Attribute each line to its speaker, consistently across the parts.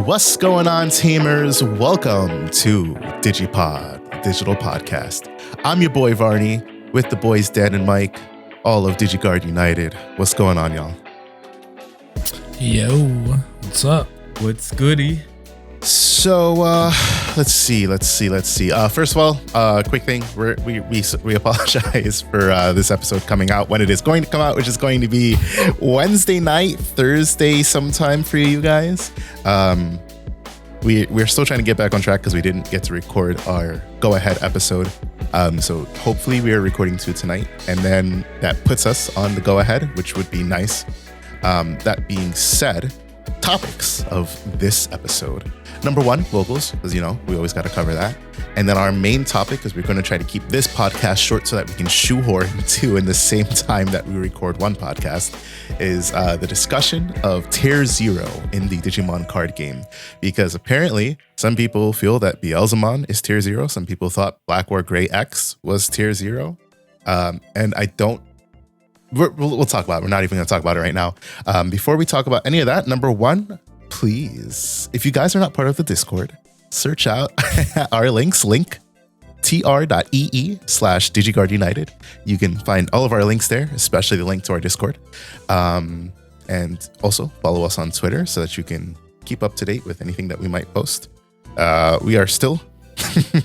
Speaker 1: What's going on, teamers? Welcome to DigiPod, digital podcast. I'm your boy Varni with the boys Dan and Mike, all of DigiGuard United. What's going on, y'all?
Speaker 2: Yo, what's up?
Speaker 3: What's goody?
Speaker 1: So, let's see. First of all, quick thing. We apologize for this episode coming out when it is going to come out, which is going to be Wednesday night, Thursday sometime for you guys. We're still trying to get back on track because we didn't get to record our go-ahead episode. So hopefully we are recording two tonight, and then that puts us on the go-ahead, which would be nice. That being said, topics of this episode. Number one, locals, because you know we always got to cover that. And then our main topic, because we're going to try to keep this podcast short so that we can shoehorn two in the same time that we record one podcast, is the discussion of Tier 0 in the Digimon Card Game. Because apparently some people feel that Beelzemon is Tier 0. Some people thought Black or Gray X was Tier 0. And I don't. We'll talk about it. We're not even going to talk about it right now. Before we talk about any of that, number one, please, if you guys are not part of the Discord, search out our link tr.ee/DigiGuard United. You can find all of our links there, especially the link to our Discord. And also follow us on Twitter so that you can keep up to date with anything that we might post. We are still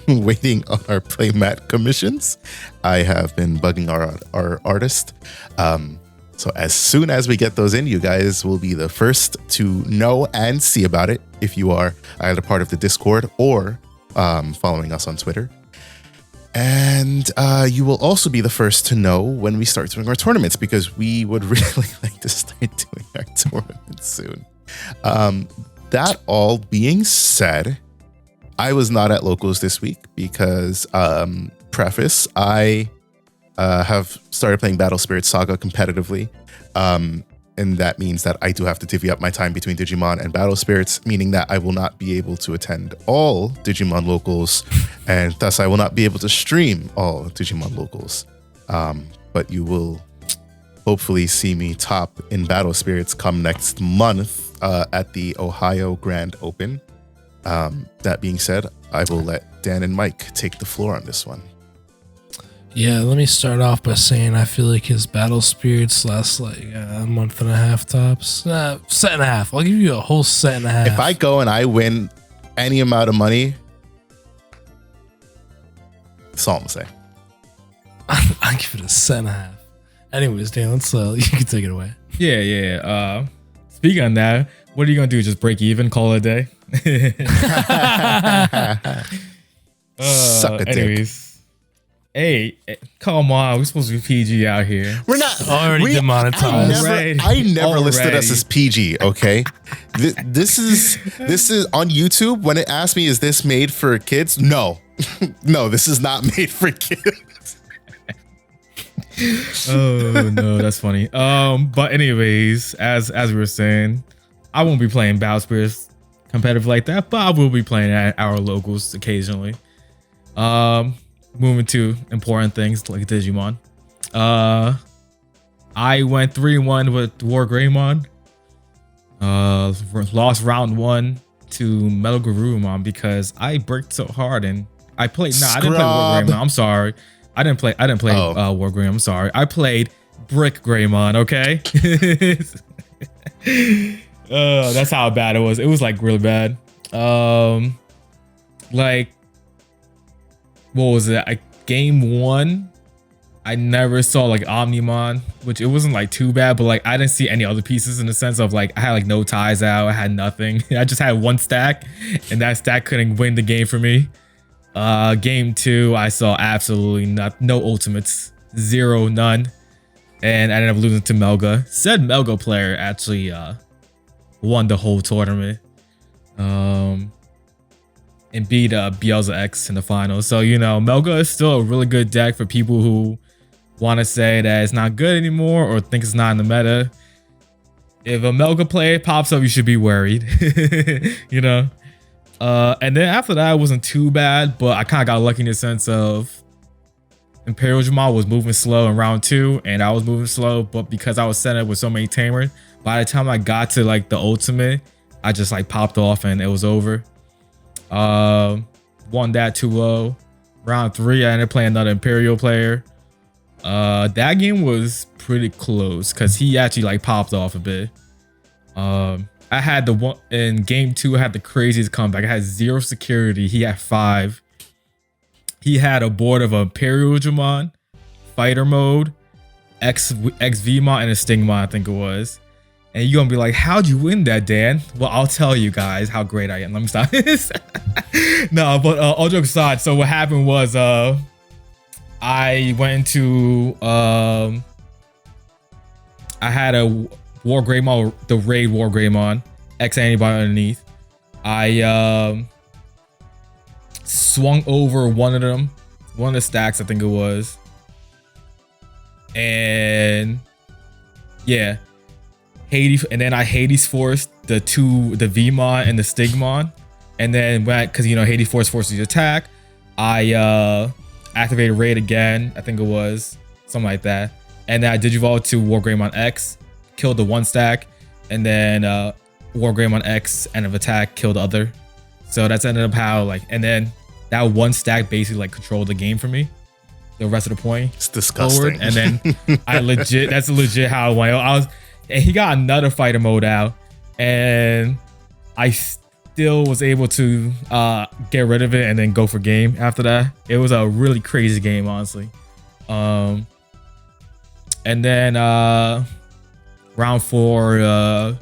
Speaker 1: waiting on our playmat commissions. I have been bugging our artist. So as soon as we get those in, you guys will be the first to know and see about it if you are either part of the Discord or following us on Twitter. And you will also be the first to know when we start doing our tournaments, because we would really like to start doing our tournaments soon. That all being said, I was not at locals this week because, preface, I have started playing Battle Spirit Saga competitively. And that means that I do have to divvy up my time between Digimon and Battle Spirits, meaning that I will not be able to attend all Digimon locals, and thus I will not be able to stream all Digimon locals. But you will hopefully see me top in Battle Spirits come next month at the Ohio Grand Open. That being said, I will let Dan and Mike take the floor on this one.
Speaker 2: Yeah, let me start off by saying I feel like his battle spirits last like a month and a half tops. Set and a half. I'll give you a whole set and a half.
Speaker 1: If I go and I win any amount of money, that's all I'm gonna say.
Speaker 2: I'll give it a set and a half. Anyways, Dan, let's you can take it away.
Speaker 3: Yeah. Speaking on that, what are you gonna do? Just break even, call it a day?
Speaker 1: Suck a dick.
Speaker 3: Anyways. Hey, come on. We're supposed to be PG out here.
Speaker 1: We're not
Speaker 2: already demonetized.
Speaker 1: I never listed us as PG, okay? This is on YouTube. When it asked me, is this made for kids? No, this is not made for kids.
Speaker 3: Oh no, that's funny. But anyways, as we were saying, I won't be playing Battle Spirits competitive like that, but I will be playing at our locals occasionally. Moving to important things like Digimon. I went 3-1 with War Greymon. Lost round 1 to Metal Garurumon because I bricked so hard and I played. I didn't play War Greymon. I'm sorry. I didn't play War Greymon. I'm sorry. I played Brick Greymon. Okay. That's how bad it was. It was like really bad. Like, what was it? Game 1, I never saw like Omnimon, which it wasn't like too bad, but like I didn't see any other pieces in the sense of like I had like no ties out, I had nothing. I just had one stack, and that stack couldn't win the game for me. Game 2, I saw absolutely no ultimates, none, and I ended up losing to Melga. Said Melga player actually won the whole tournament. And beat Beelzemon X in the finals. So, you know, Melga is still a really good deck for people who want to say that it's not good anymore or think it's not in the meta. If a Melga player pops up, you should be worried, you know? And then after that, it wasn't too bad, but I kind of got lucky in the sense of Imperial Jamal was moving slow in round 2, and I was moving slow, but because I was set up with so many tamers, by the time I got to like the ultimate, I just like popped off and it was over. Won that 2-0. Round 3, I ended up playing another Imperial player. That game was pretty close because he actually like popped off a bit. I had the one in game 2. I had the craziest comeback. I had 0 security. He had 5. He had a board of Imperial Digimon, Fighter Mode, XVmon, and a Stingmon, I think it was. And you're gonna be like, how'd you win that, Dan? Well, I'll tell you guys how great I am. Let me stop this. No, but all jokes aside, so what happened was I went into I had a War Greymon, the Raid War Greymon, X antibody underneath. I swung over one of the stacks, I think it was. And yeah. Hades, and then I Hades forced the Vmon and the Stigmon, and then because Hades forces the attack, I activated Raid again, I think it was something like that, and then I Digivolved to War Greymon X, killed the one stack, and then War Greymon X end of attack killed the other. So that's ended up how and then that one stack basically like controlled the game for me. The rest of the point,
Speaker 1: it's disgusting.
Speaker 3: Forward, and then that's legit how I was. And he got another fighter mode out, and I still was able to get rid of it and then go for game after that. It was a really crazy game, honestly. And then round 4,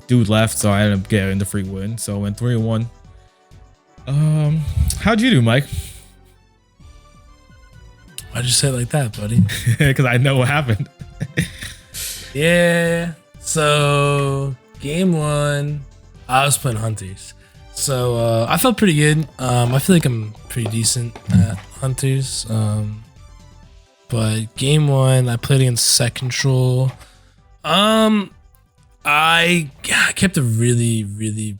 Speaker 3: dude left, so I ended up getting the free win. So I went 3-1. How'd you do, Mike?
Speaker 2: Why'd you say it like that, buddy?
Speaker 3: Because I know what happened.
Speaker 2: Yeah, so game 1, I was playing Hunters. So I felt pretty good. I feel like I'm pretty decent at Hunters. But game 1, I played against Set Control. I kept a really, really,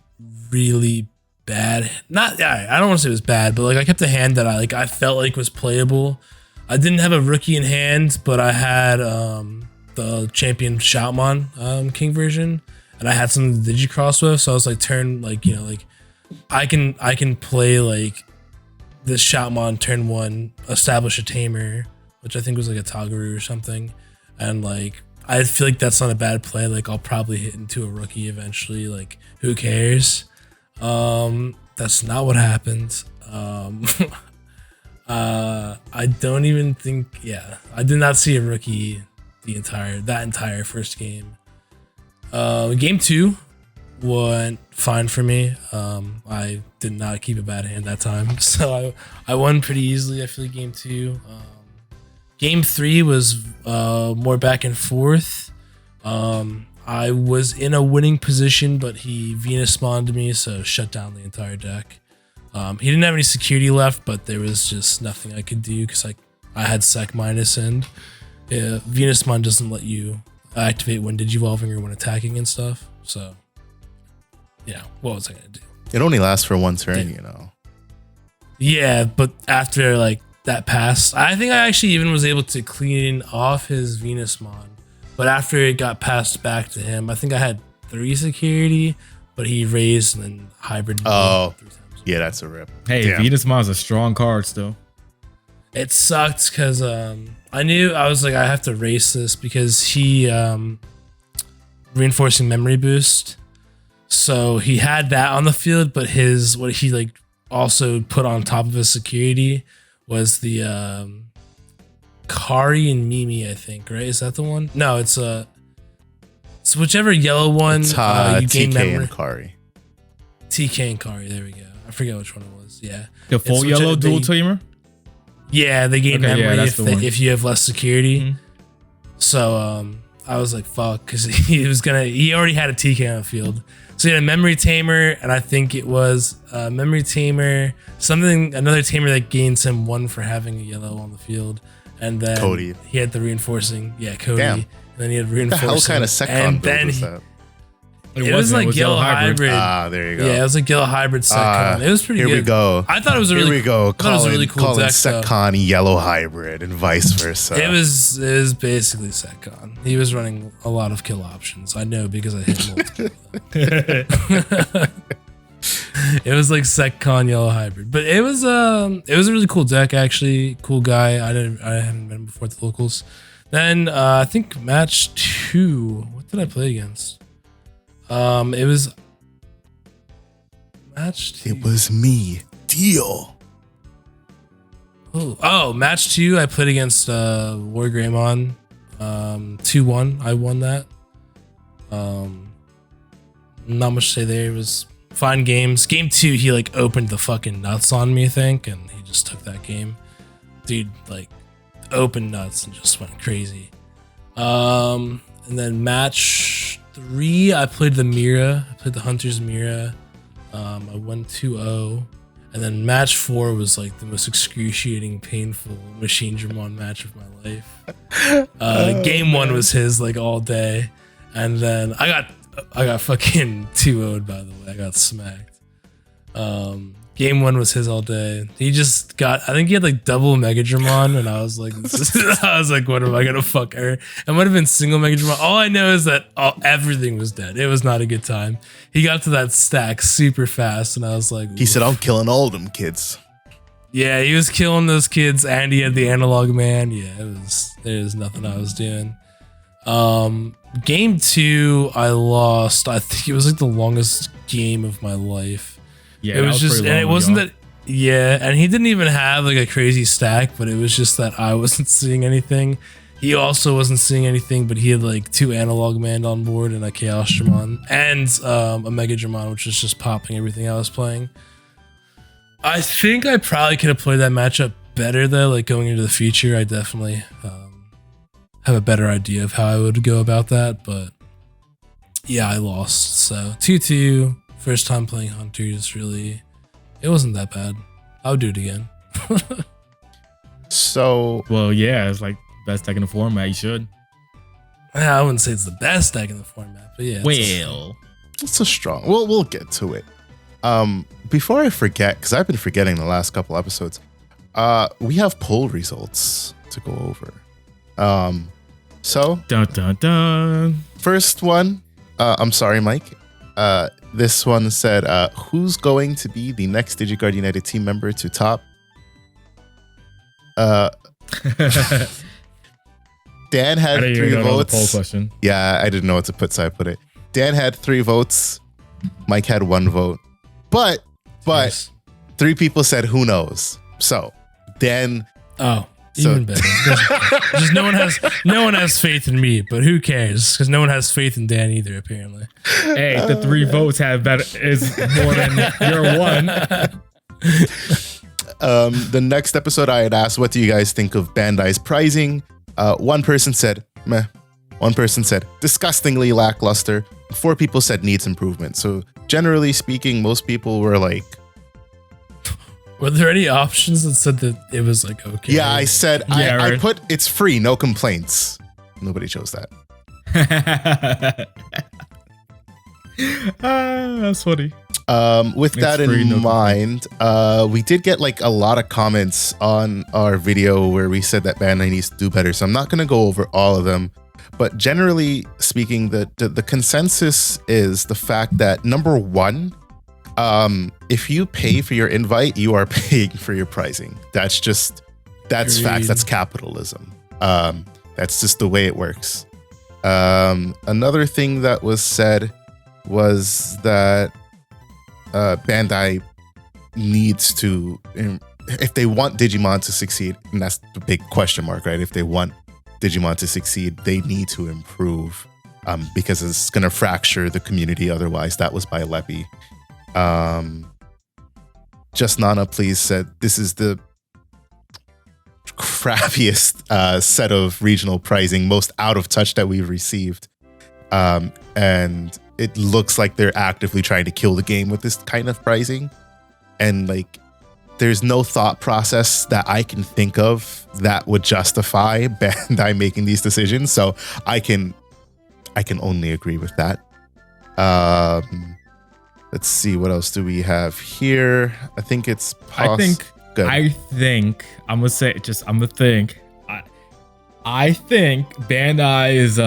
Speaker 2: really bad. I don't want to say it was bad, but like I kept a hand that I felt like was playable. I didn't have a rookie in hand, but I had the champion Shoutmon King version, and I had some Digicross with, so I was like I can play like this Shoutmon turn 1, establish a tamer, which I think was like a Tagaru or something, and like I feel like that's not a bad play. Like I'll probably hit into a rookie eventually. Like who cares? That's not what happened. I don't even think. Yeah, I did not see a rookie that entire first game. Game 2 went fine for me. I did not keep a bad hand that time, so I won pretty easily. I feel like game 2. Game 3 was more back and forth. I was in a winning position, but he Venus spawned me, so shut down the entire deck. He didn't have any security left, but there was just nothing I could do because I had sec minus, and Venusmon doesn't let you activate when digivolving or when attacking and stuff. So yeah, what was I gonna do?
Speaker 1: It only lasts for one turn,
Speaker 2: Yeah, but after like that pass, I think I actually even was able to clean off his Venusmon. But after it got passed back to him, I think I had 3 security, but he raised and then hybrid.
Speaker 1: Oh, yeah, that's a rip.
Speaker 3: Hey, Venusmon's a strong card still.
Speaker 2: It sucked because I knew I was like, I have to race this because he reinforcing memory boost. So he had that on the field, but what he like also put on top of his security was the Kari and Mimi, I think, right? Is that the one? No, it's whichever yellow one.
Speaker 1: It's
Speaker 2: you gain
Speaker 1: TK
Speaker 2: memory.
Speaker 1: and Kari.
Speaker 2: TK and Kari, there we go. I forget which one it was. Yeah.
Speaker 3: The full yellow dual tamer?
Speaker 2: Yeah, they gain memory if you have less security.
Speaker 3: Mm-hmm.
Speaker 2: So I was like, fuck, because he already had a TK on the field. So he had a memory tamer, and I think it was a memory tamer, another tamer that gains him 1 for having a yellow on the field. And then
Speaker 1: Cody.
Speaker 2: He had the reinforcing. Yeah, Cody.
Speaker 1: Damn.
Speaker 2: And then he had reinforcing.
Speaker 1: What kind of second build was that?
Speaker 2: It was like Yellow Hybrid.
Speaker 1: Ah, there you go.
Speaker 2: Yeah, it was like Yellow Hybrid Setcon. It was pretty good.
Speaker 1: Here we go.
Speaker 2: I thought it was a really,
Speaker 1: Here we go.
Speaker 2: really cool
Speaker 1: calling
Speaker 2: deck.
Speaker 1: Setcon Yellow Hybrid and vice versa.
Speaker 2: It was basically Setcon. He was running a lot of kill options. I know because I hit multiple. It was like Setcon Yellow Hybrid, but it was a really cool deck actually. Cool guy. I haven't met him before at the locals. Then I think match 2. What did I play against? It was match 2.
Speaker 1: It was me, Deal.
Speaker 2: Oh, match 2. I played against War Greymon. 2-1. I won that. Not much to say there. It was fine games. Game 2, he like opened the fucking nuts on me, I think, and he just took that game. Dude, like opened nuts and just went crazy. And then match 3, I played the Mira. I played the Hunter's Mira. I won 2-0. And then match 4 was like the most excruciating, painful Machine Dramon match of my life. Game 1 was his like all day. And then I got fucking 2-0'd, by the way. I got smacked. Game 1 was his all day. He just got, I think he had like double Mega Dramon, and I was like, what am I gonna fuck her? It might have been single Mega Dramon. All I know is that everything was dead. It was not a good time. He got to that stack super fast, and I was like,
Speaker 1: He said, I'm killing all of them kids.
Speaker 2: Yeah, he was killing those kids, and he had the analog man. Yeah, there was nothing I was doing. Game 2, I lost. I think it was like the longest game of my life.
Speaker 3: Yeah,
Speaker 2: it was just, and it wasn't that. Yeah, and he didn't even have like a crazy stack, but it was just that I wasn't seeing anything. He also wasn't seeing anything, but he had like 2 analog man on board and a Chaos Dramon and a Mega Dramon, which was just popping everything I was playing. I think I probably could have played that matchup better though. Like going into the future, I definitely have a better idea of how I would go about that. But yeah, I lost. So 2-2. First time playing Hunters, really, it wasn't that bad. I would do it again.
Speaker 1: So,
Speaker 3: well, yeah, it's like best deck in the format. You should.
Speaker 2: I wouldn't say it's the best deck in the format, but yeah.
Speaker 1: It's a strong. We'll get to it. Before I forget, because I've been forgetting the last couple episodes, we have poll results to go over. So,
Speaker 3: dun dun dun.
Speaker 1: First one. I'm sorry, Mike. This one said, who's going to be the next DigiGuard United team member to top? Dan had 3 votes.
Speaker 3: The poll question.
Speaker 1: Yeah, I didn't know what to put, so I put it. Dan had 3 votes. Mike had 1 vote. But yes. 3 people said, who knows? So, Dan...
Speaker 2: Oh. Even better. Just no one has faith in me, but who cares? Because no one has faith in Dan either, apparently.
Speaker 3: Hey, the 3 votes have better is more than your 1.
Speaker 1: The next episode I had asked, what do you guys think of Bandai's pricing? 1 person said, meh. 1 person said, disgustingly lackluster. 4 people said needs improvement. So generally speaking, most people were like,
Speaker 2: were there any options that said that it was like okay?
Speaker 1: Yeah, I said
Speaker 3: yeah,
Speaker 1: I put it's free, no complaints. Nobody chose that.
Speaker 3: That's funny.
Speaker 1: With that in mind, we did get like a lot of comments on our video where we said that Bandai needs to do better. So I'm not going to go over all of them, but generally speaking, the consensus is the fact that number 1. If you pay for your invite, you are paying for your pricing. That's facts. That's capitalism. That's just the way it works. Another thing that was said was that Bandai needs to, if they want Digimon to succeed, and that's the big question mark, right? If they want Digimon to succeed, they need to improve because it's going to fracture the community otherwise. That was by Leppy. Just Nana Please said this is the crappiest set of regional pricing, most out of touch that we've received, and it looks like they're actively trying to kill the game with this kind of pricing, and like there's no thought process that I can think of that would justify Bandai making these decisions, so I can only agree with that. Let's see, what else do we have here? I think it's
Speaker 3: I think I'm gonna say I'm gonna think. I think Bandai's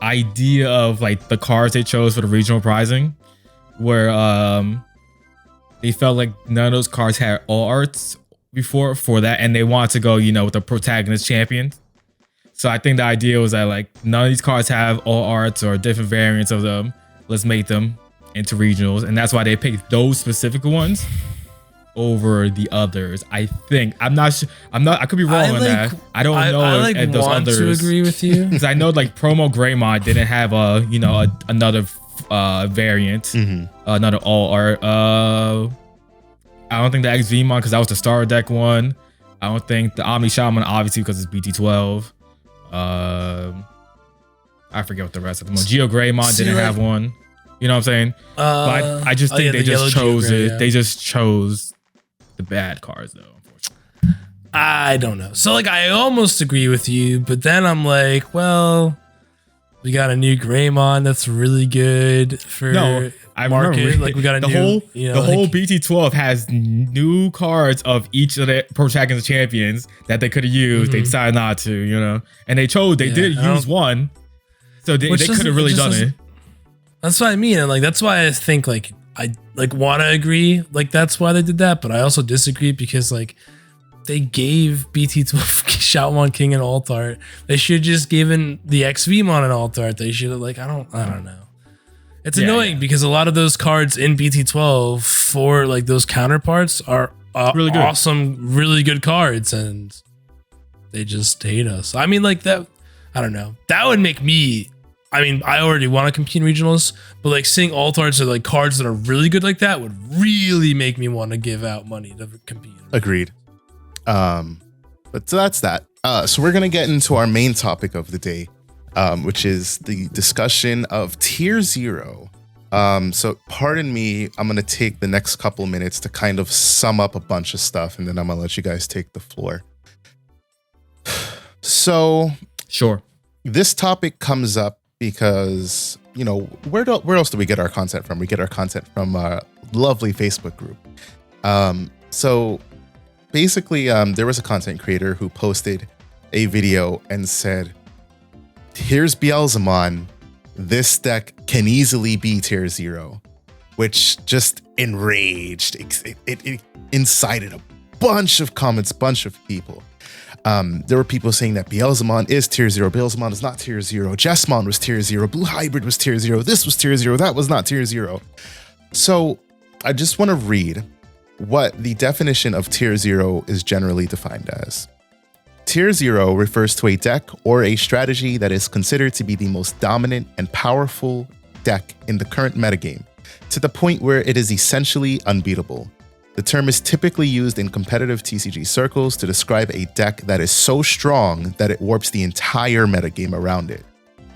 Speaker 3: idea of like the cards they chose for the regional prizing, where they felt like none of those cards had all arts before for that, and they wanted to go, with the protagonist champions. So I think the idea was that like none of these cards have all arts or different variants of them. Let's make them into regionals, and that's why they picked those specific ones over the others. I think I could be wrong on that. I don't know.
Speaker 2: I
Speaker 3: if those
Speaker 2: want
Speaker 3: others,
Speaker 2: to agree with you
Speaker 3: because I know like promo Greymon didn't have another variant, another all art. I don't think the XVmon, because that was the Star Deck one. I don't think the Omni Shaman, obviously because it's BT12. I forget what the rest of them were. Geo Greymon didn't have one. You know what I'm saying? But I just think they just chose it. Yeah. They just chose the bad cards, though, unfortunately.
Speaker 2: I don't know. So, like, I almost agree with you, but then I'm like, well, we got a new Greymon that's really good for market. Like, we got
Speaker 3: the whole BT12 has new cards of each of the protagonist champions that they could have used. They decided not to, and they did use one. So they could have really done it.
Speaker 2: That's what I mean. And like, that's why I think like, I like want to agree. Like, that's why they did that. But I also disagree because like they gave BT12 Shoutmon King an alt art. They should have just given the XVmon an alt art. They should have like, I don't know. It's annoying because a lot of those cards in BT12 for like those counterparts are really good. Awesome, really good cards. And they just hate us. I mean, like that, I don't know. That would make me, I mean, I already want to compete in regionals, but like seeing alt arts or like cards that are really good like that would really make me want to give out money to compete.
Speaker 1: Agreed. But so that's that. So we're going to get into our main topic of the day, which is the discussion of Tier 0. So pardon me, I'm going to take the next couple minutes to kind of sum up a bunch of stuff, and then I'm going to let you guys take the floor. So
Speaker 3: sure. This
Speaker 1: topic comes up because, where else do we get our content from? We get our content from a lovely Facebook group. So basically, there was a content creator who posted a video and said, here's Beelzemon. This deck can easily be Tier 0, which just enraged. It incited a bunch of comments, bunch of people. There were people saying that Beelzemon is Tier 0. Beelzemon is not Tier 0. Jessmon was Tier 0. Blue Hybrid was Tier 0. This was Tier 0. That was not Tier 0. So I just want to read what the definition of Tier 0 is generally defined as. Tier 0 refers to a deck or a strategy that is considered to be the most dominant and powerful deck in the current metagame, to the point where it is essentially unbeatable. The term is typically used in competitive TCG circles to describe a deck that is so strong that it warps the entire metagame around it.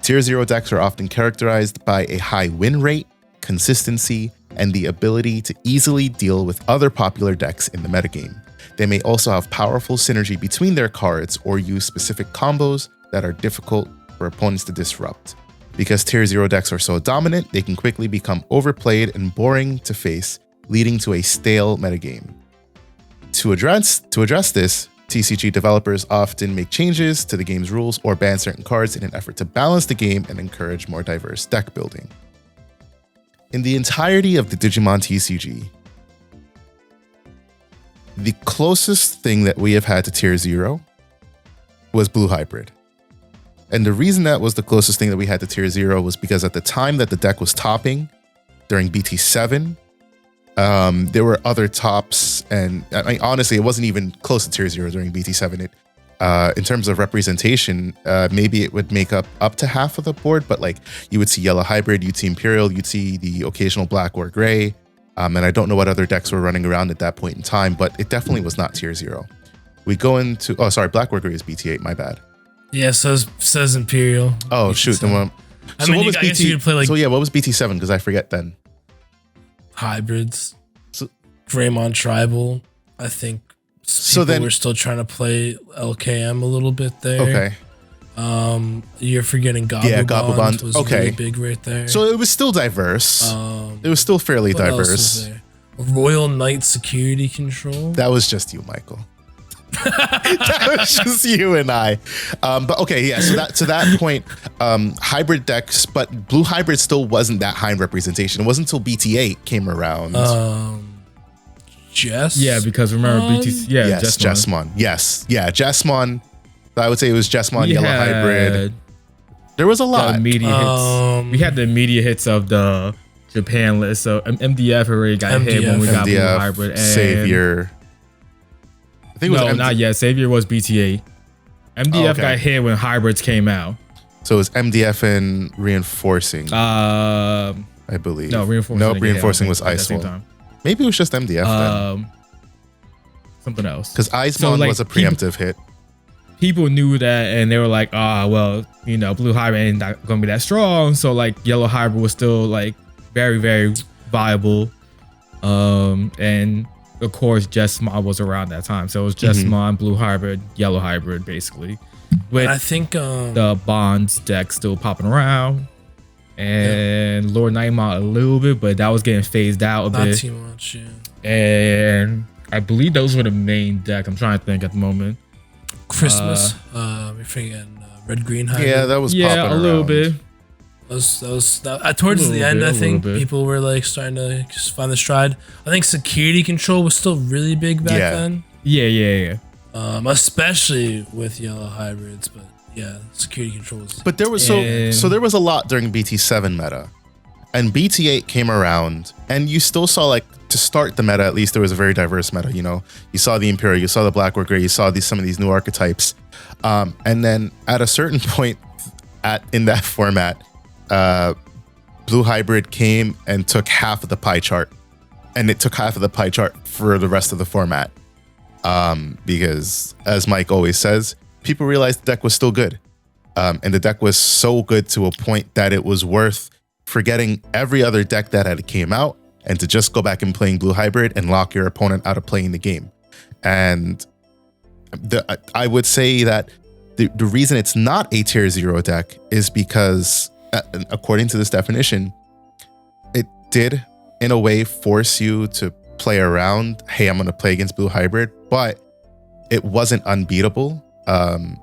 Speaker 1: Tier 0 decks are often characterized by a high win rate, consistency, and the ability to easily deal with other popular decks in the metagame. They may also have powerful synergy between their cards or use specific combos that are difficult for opponents to disrupt. Because Tier 0 decks are so dominant, they can quickly become overplayed and boring to face, leading to a stale metagame. To address this, TCG developers often make changes to the game's rules or ban certain cards in an effort to balance the game and encourage more diverse deck building. In the entirety of the Digimon TCG, the closest thing that we have had to Tier 0 was Blue Hybrid. And the reason that was the closest thing that we had to Tier 0 was because at the time that the deck was topping, during BT7, there were other tops, and I mean, honestly, it wasn't even close to Tier 0 during BT7. In terms of representation, maybe it would make up to half of the board, but like you would see Yellow Hybrid, you'd see Imperial, you'd see the occasional Black or Gray, and I don't know what other decks were running around at that point in time, but it definitely was not Tier 0. We go into, Black or Gray is BT8, my bad.
Speaker 2: Yeah, says Imperial.
Speaker 1: Oh, shoot. Then what was BT7? Because I forget then.
Speaker 2: Hybrids, Greymon Tribal. I think we're still trying to play LKM a little bit there.
Speaker 1: Okay.
Speaker 2: You're forgetting Gobble
Speaker 1: Yeah,
Speaker 2: Bond
Speaker 1: Gobble
Speaker 2: was
Speaker 1: okay.
Speaker 2: really big right there.
Speaker 1: So it was still diverse. It was still fairly
Speaker 2: what else
Speaker 1: diverse.
Speaker 2: was there? Royal Knight Security Control.
Speaker 1: That was just you, Michael. That was just you and I. But okay, yeah. So to that point, hybrid decks, but blue hybrid still wasn't that high in representation. It wasn't until BT8 came around.
Speaker 2: Jess.
Speaker 3: Yeah, because remember BTC. Yeah,
Speaker 1: yes, Jessmon. Yes, yeah, Jessmon. I would say it was Jessmon, Yellow Hybrid. There was a lot.
Speaker 3: The immediate hits. We had the immediate hits of the Japan list. So MDF already got hit when we got blue hybrid. And
Speaker 1: Savior. I think it was
Speaker 3: not yet. Savior was BTA. MDF got hit when hybrids came out.
Speaker 1: So it was MDF and reinforcing. I believe.
Speaker 3: No, reinforcing.
Speaker 1: Nope, reinforcing was Iceland. Maybe it was just MDF then.
Speaker 3: Something else.
Speaker 1: Because Iceland was a preemptive hit.
Speaker 3: People knew that, and they were like, well, blue hybrid ain't not gonna be that strong. So like yellow hybrid was still like very, very viable. And of course, Jessmon was around that time. So it was Jessmon, blue hybrid, yellow hybrid, basically. With
Speaker 2: I think
Speaker 3: the Bonds deck still popping around. And Lord Nightmare a little bit, but that was getting phased out a bit.
Speaker 2: Not too much, yeah.
Speaker 3: And I believe those were the main deck. I'm trying to think at the moment.
Speaker 2: Christmas, we're forgetting Red Green Hybrid.
Speaker 1: Yeah, that was popping
Speaker 3: a little
Speaker 1: around.
Speaker 3: bit.
Speaker 2: Towards the end, I think people were like starting to just find the stride. I think security control was still really big back then.
Speaker 3: Yeah.
Speaker 2: Especially with yellow hybrids, but yeah, security controls.
Speaker 1: But there was so there was a lot during BT7 meta, and BT8 came around, and you still saw like to start the meta. At least there was a very diverse meta. You saw the Imperial, you saw the Black Worker, you saw some of these new archetypes, and then at a certain point, in that format, blue hybrid came and took half of the pie chart, and it took half of the pie chart for the rest of the format, because as Mike always says, people realized the deck was still good. And the deck was so good to a point that it was worth forgetting every other deck that had came out and to just go back and playing blue hybrid and lock your opponent out of playing the game. And I would say that the reason it's not a tier 0 deck is because, according to this definition, it did in a way force you to play around, hey, I'm going to play against blue hybrid, but it wasn't unbeatable.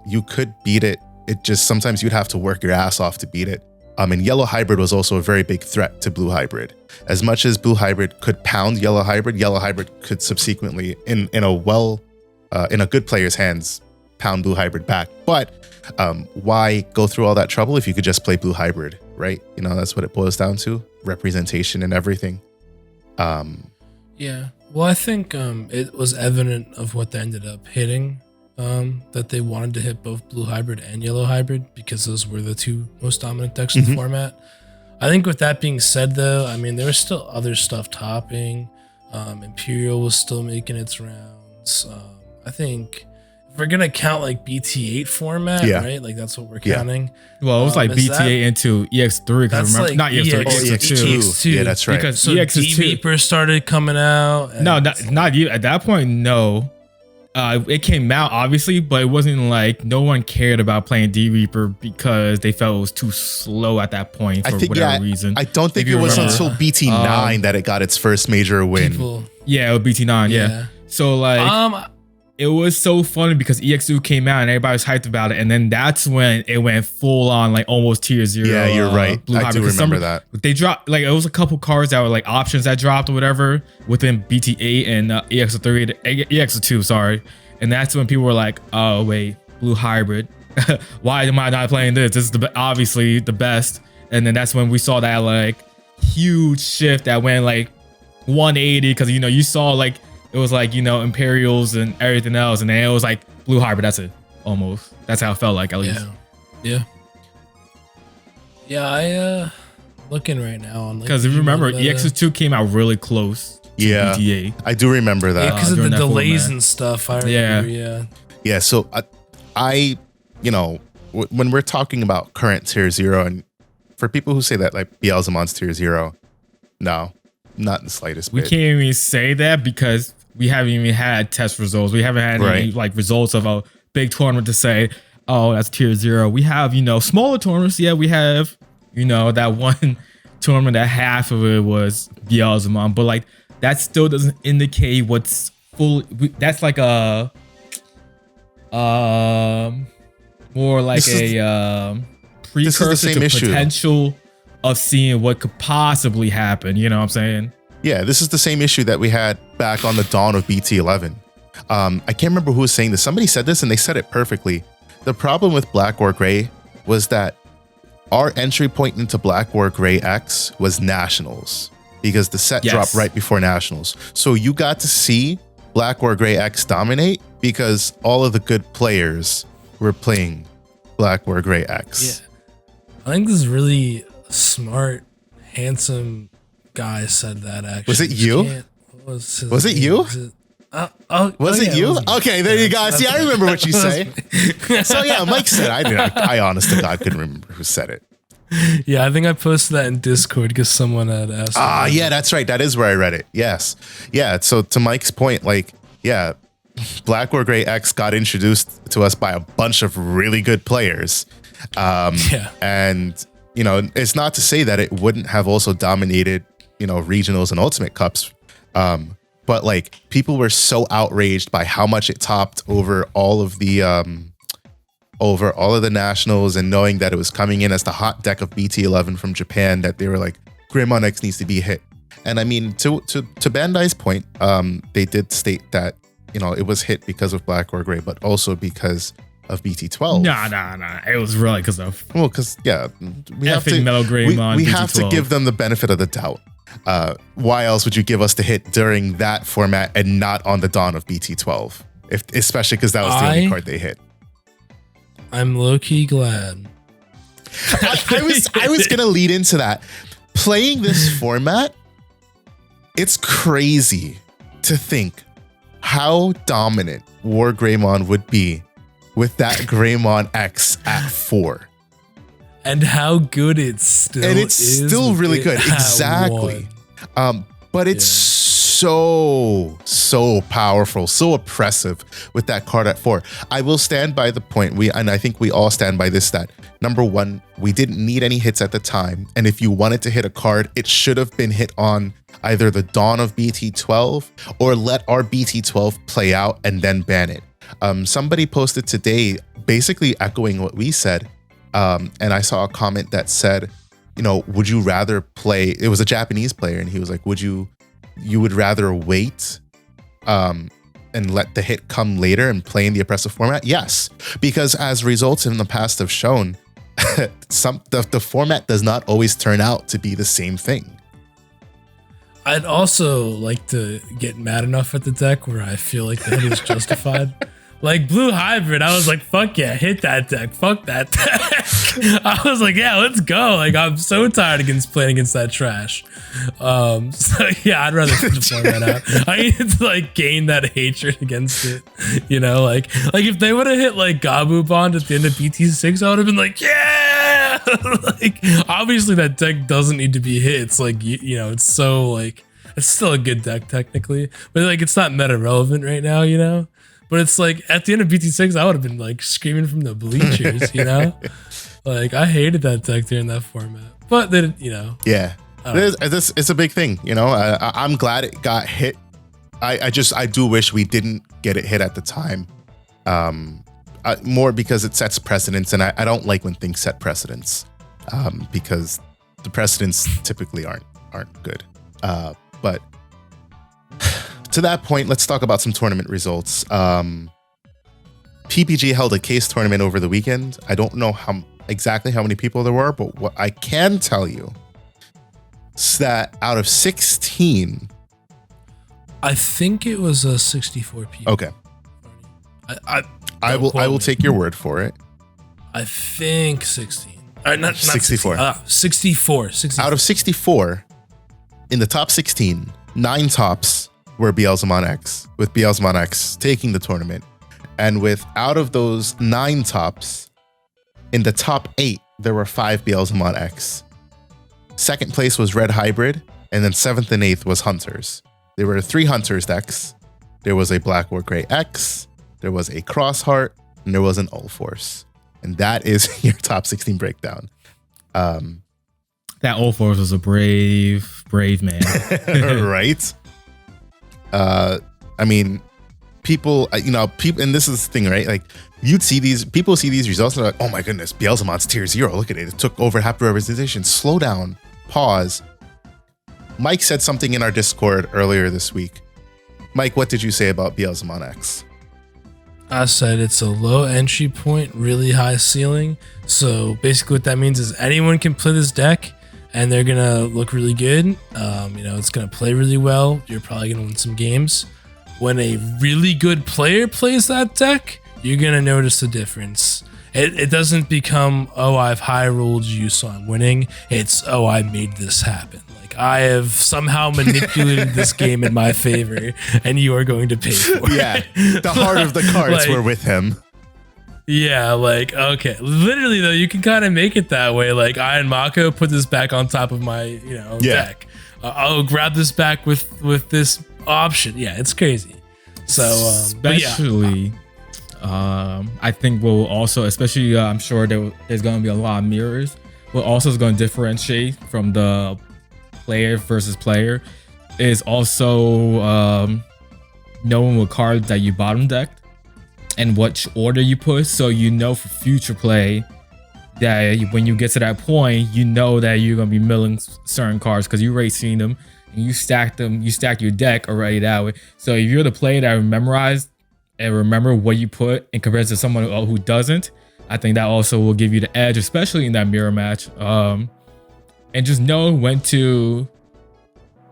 Speaker 1: You could beat it. It just sometimes you'd have to work your ass off to beat it. And yellow hybrid was also a very big threat to blue hybrid. As much as blue hybrid could pound yellow hybrid could subsequently, in a good player's hands, pound blue hybrid back. But why go through all that trouble if you could just play blue hybrid, right? That's what it boils down to: representation and everything.
Speaker 2: Yeah. Well, I think it was evident of what they ended up hitting. That they wanted to hit both blue hybrid and yellow hybrid because those were the two most dominant decks in the format. I think with that being said, though, I mean, there was still other stuff topping. Imperial was still making its rounds. I think if we're gonna count like BT8 format, right? Like that's what we're counting.
Speaker 3: Well, it was like BT8 into EX3 because remember,
Speaker 2: like
Speaker 3: not EX3,
Speaker 2: EX2.
Speaker 1: Yeah, that's right.
Speaker 3: Because
Speaker 2: so
Speaker 3: EX2
Speaker 2: Reaper started coming out.
Speaker 3: No, not you. At that point, no. It came out obviously, but it wasn't like no one cared about playing D Reaper because they felt it was too slow at that point for whatever reason.
Speaker 1: I don't think it was until BT9 that it got its first major win.
Speaker 3: It was BT9, yeah. So like it was so funny because EX2 came out and everybody was hyped about it, and then that's when it went full on like almost tier 0.
Speaker 1: Yeah, you're right.
Speaker 3: Blue
Speaker 1: I do remember that.
Speaker 3: They dropped like it was a couple cards that were like options that dropped or whatever within BT8 and EX2, sorry. And that's when people were like, "Oh wait, blue hybrid. Why am I not playing this? This is obviously the best." And then that's when we saw that like huge shift that went like 180 because you saw like. It was like, Imperials and everything else. And then it was like blue hybrid. That's it. Almost. That's how it felt like, at least.
Speaker 2: Yeah. I looking right now on
Speaker 3: because if you remember, EX2 came out really close to BTA.
Speaker 1: I do remember that.
Speaker 2: Yeah, because of the delays and stuff. I remember,
Speaker 1: Yeah, so I when we're talking about current tier 0, and for people who say that like Beelzemon's tier 0, no, not in the slightest bit.
Speaker 3: We can't even say that because we haven't even had test results. We haven't had any like results of a big tournament to say, oh, that's tier 0. We have, smaller tournaments. Yeah, we have, that one tournament that half of it was Beelzemon, but like that still doesn't indicate what's full. That's like a more like precursor to potential of seeing what could possibly happen. You know what I'm saying?
Speaker 1: Yeah, this is the same issue that we had back on the dawn of BT11. I can't remember who was saying this. Somebody said this and they said it perfectly. The problem with Black or Gray was that our entry point into Black or Gray X was Nationals, because the set dropped right before Nationals. So you got to see Black or Gray X dominate because all of the good players were playing Black or Gray X.
Speaker 2: Yeah. I think this is really smart, handsome guy said that, actually.
Speaker 1: Was it you? Was it you? Was it you? Okay, there you go. See, I remember what you say. So yeah, Mike said I honest to God couldn't remember who said it.
Speaker 2: Yeah, I think I posted that in Discord because someone had asked.
Speaker 1: Yeah, that's right. That is where I read it. Yes. Yeah. So to Mike's point, like, yeah, Black or Gray X got introduced to us by a bunch of really good players. And, it's not to say that it wouldn't have also dominated, regionals and ultimate cups. But like people were so outraged by how much it topped over all of the nationals, and knowing that it was coming in as the hot deck of BT11 from Japan, that they were like, Greymon X needs to be hit. And I mean, to Bandai's point, they did state that, it was hit because of Black or Gray, but also because of BT12.
Speaker 3: Nah. It was really because of
Speaker 1: we have to
Speaker 3: Metal Greymon.
Speaker 1: We have to give them the benefit of the doubt. Why else would you give us the hit during that format and not on the dawn of BT12? Especially because that was the only card they hit.
Speaker 2: I'm low-key glad.
Speaker 1: I was gonna lead into that. Playing this format, it's crazy to think how dominant War Greymon would be with that Greymon X at 4.
Speaker 2: And how good it still is.
Speaker 1: And it's still really good. Exactly. But it's so powerful, so oppressive with that card at 4. I will stand by the point, and I think we all stand by this, that number one, we didn't need any hits at the time. And if you wanted to hit a card, it should have been hit on either the dawn of BT12 or let our BT12 play out and then ban it. Somebody posted today basically echoing what we said. And I saw a comment that said, would you rather play, it was a Japanese player, and he was like, you would rather wait and let the hit come later and play in the oppressive format? Yes, because as results in the past have shown, the format does not always turn out to be the same thing.
Speaker 2: I'd also like to get mad enough at the deck where I feel like the hit is justified. Like Blue Hybrid, I was like, fuck yeah, hit that deck. Fuck that deck. I was like, yeah, let's go. Like, I'm so tired playing against that trash. So yeah, I'd rather put the format out. I need to like gain that hatred against it. Like if they would have hit like Gabu Bond at the end of BT6, I would have been like, yeah. Like, obviously that deck doesn't need to be hit. It's like, it's so like, it's still a good deck technically, but like it's not meta relevant right now, But it's like at the end of BT6, I would have been like screaming from the bleachers, Like I hated that deck during that format, but then
Speaker 1: yeah, it's a big thing, I'm glad it got hit. I do wish we didn't get it hit at the time, more because it sets precedents, and I don't like when things set precedents, because the precedents typically aren't good, but. To that point, let's talk about some tournament results. PPG held a case tournament over the weekend. I don't know exactly how many people there were, but what I can tell you is that out of 16...
Speaker 2: I think it was 64 people.
Speaker 1: Okay. I will take your word for it.
Speaker 2: I think 16. Not
Speaker 1: 64.
Speaker 2: 64.
Speaker 1: Out of 64, in the top 16, 9 tops were Beelzemon X, with Beelzemon X taking the tournament. And out of those 9 tops, in the top 8, there were 5 Beelzemon X. Second place was Red Hybrid, and then 7th and 8th was Hunters. There were 3 Hunters decks. There was a Black or Gray X, there was a Crossheart, and there was an All Force. And that is your top 16 breakdown.
Speaker 3: That Old Force was a brave man.
Speaker 1: Right? I mean, people, people, and this is the thing, right? Like, people see these results and they're like, oh my goodness, Beelzemon's tier 0. Look at it. It took over half the representation. Slow down. Pause. Mike said something in our Discord earlier this week. Mike, what did you say about Beelzemon X?
Speaker 2: I said it's a low entry point, really high ceiling. So basically what that means is anyone can play this deck and they're going to look really good. It's going to play really well. You're probably going to win some games. When a really good player plays that deck, you're going to notice the difference. It doesn't become, oh, I've high rolled you, so I'm winning. It's, oh, I made this happen. Like, I have somehow manipulated this game in my favor, and you are going to pay for it.
Speaker 1: Yeah, the heart of the cards were with him.
Speaker 2: Yeah, like, okay. Literally, though, you can kind of make it that way. Like, I and Mako put this back on top of my, deck. I'll grab this back with this option. Yeah, it's crazy. So,
Speaker 3: especially... I think we'll also, especially I'm sure there's going to be a lot of mirrors. What also is going to differentiate from the player versus player is also knowing what cards that you bottom decked and which order you put, so for future play that when you get to that point, that you're going to be milling certain cards because you already seen them and you stacked your deck already that way. So if you're the player that memorized and remember what you put in comparison to someone who doesn't, I think that also will give you the edge, especially in that mirror match. And just know when to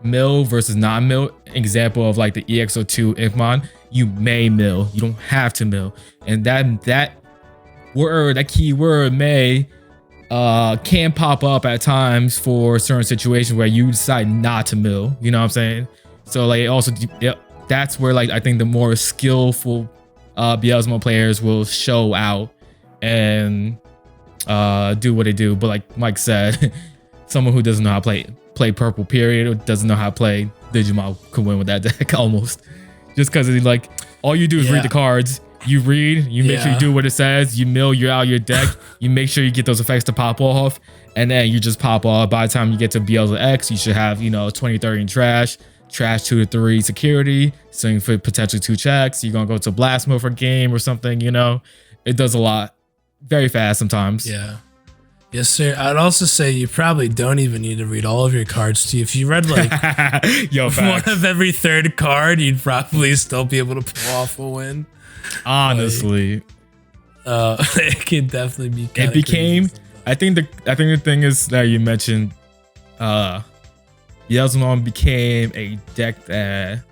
Speaker 3: mill versus non-mill. Example of like the EX02 you may mill, you don't have to mill. And that keyword may can pop up at times for certain situations where you decide not to mill. You know what I'm saying? So like also, that's where like I think the more skillful Beelzemon players will show out and do what they do. But like Mike said, someone who doesn't know how to play purple period or doesn't know how to play Digimon could win with that deck almost. Just because like all you do is read the cards. You read, you make sure you do what it says, you mill, you're out your deck, you make sure you get those effects to pop off, and then you just pop off. By the time you get to Beelzemon X, you should have 20, 30 in trash 2 to 3 security, so for potentially 2 checks. You're gonna go to blast mode for game or something. It does a lot very fast sometimes.
Speaker 2: Yeah. Yes, sir. I'd also say you probably don't even need to read all of your cards too. If you read like one of every third card, you'd probably still be able to pull off a win.
Speaker 3: Honestly,
Speaker 2: it could definitely be.
Speaker 3: It became. I think the thing is that you mentioned, Beelzemon became a deck that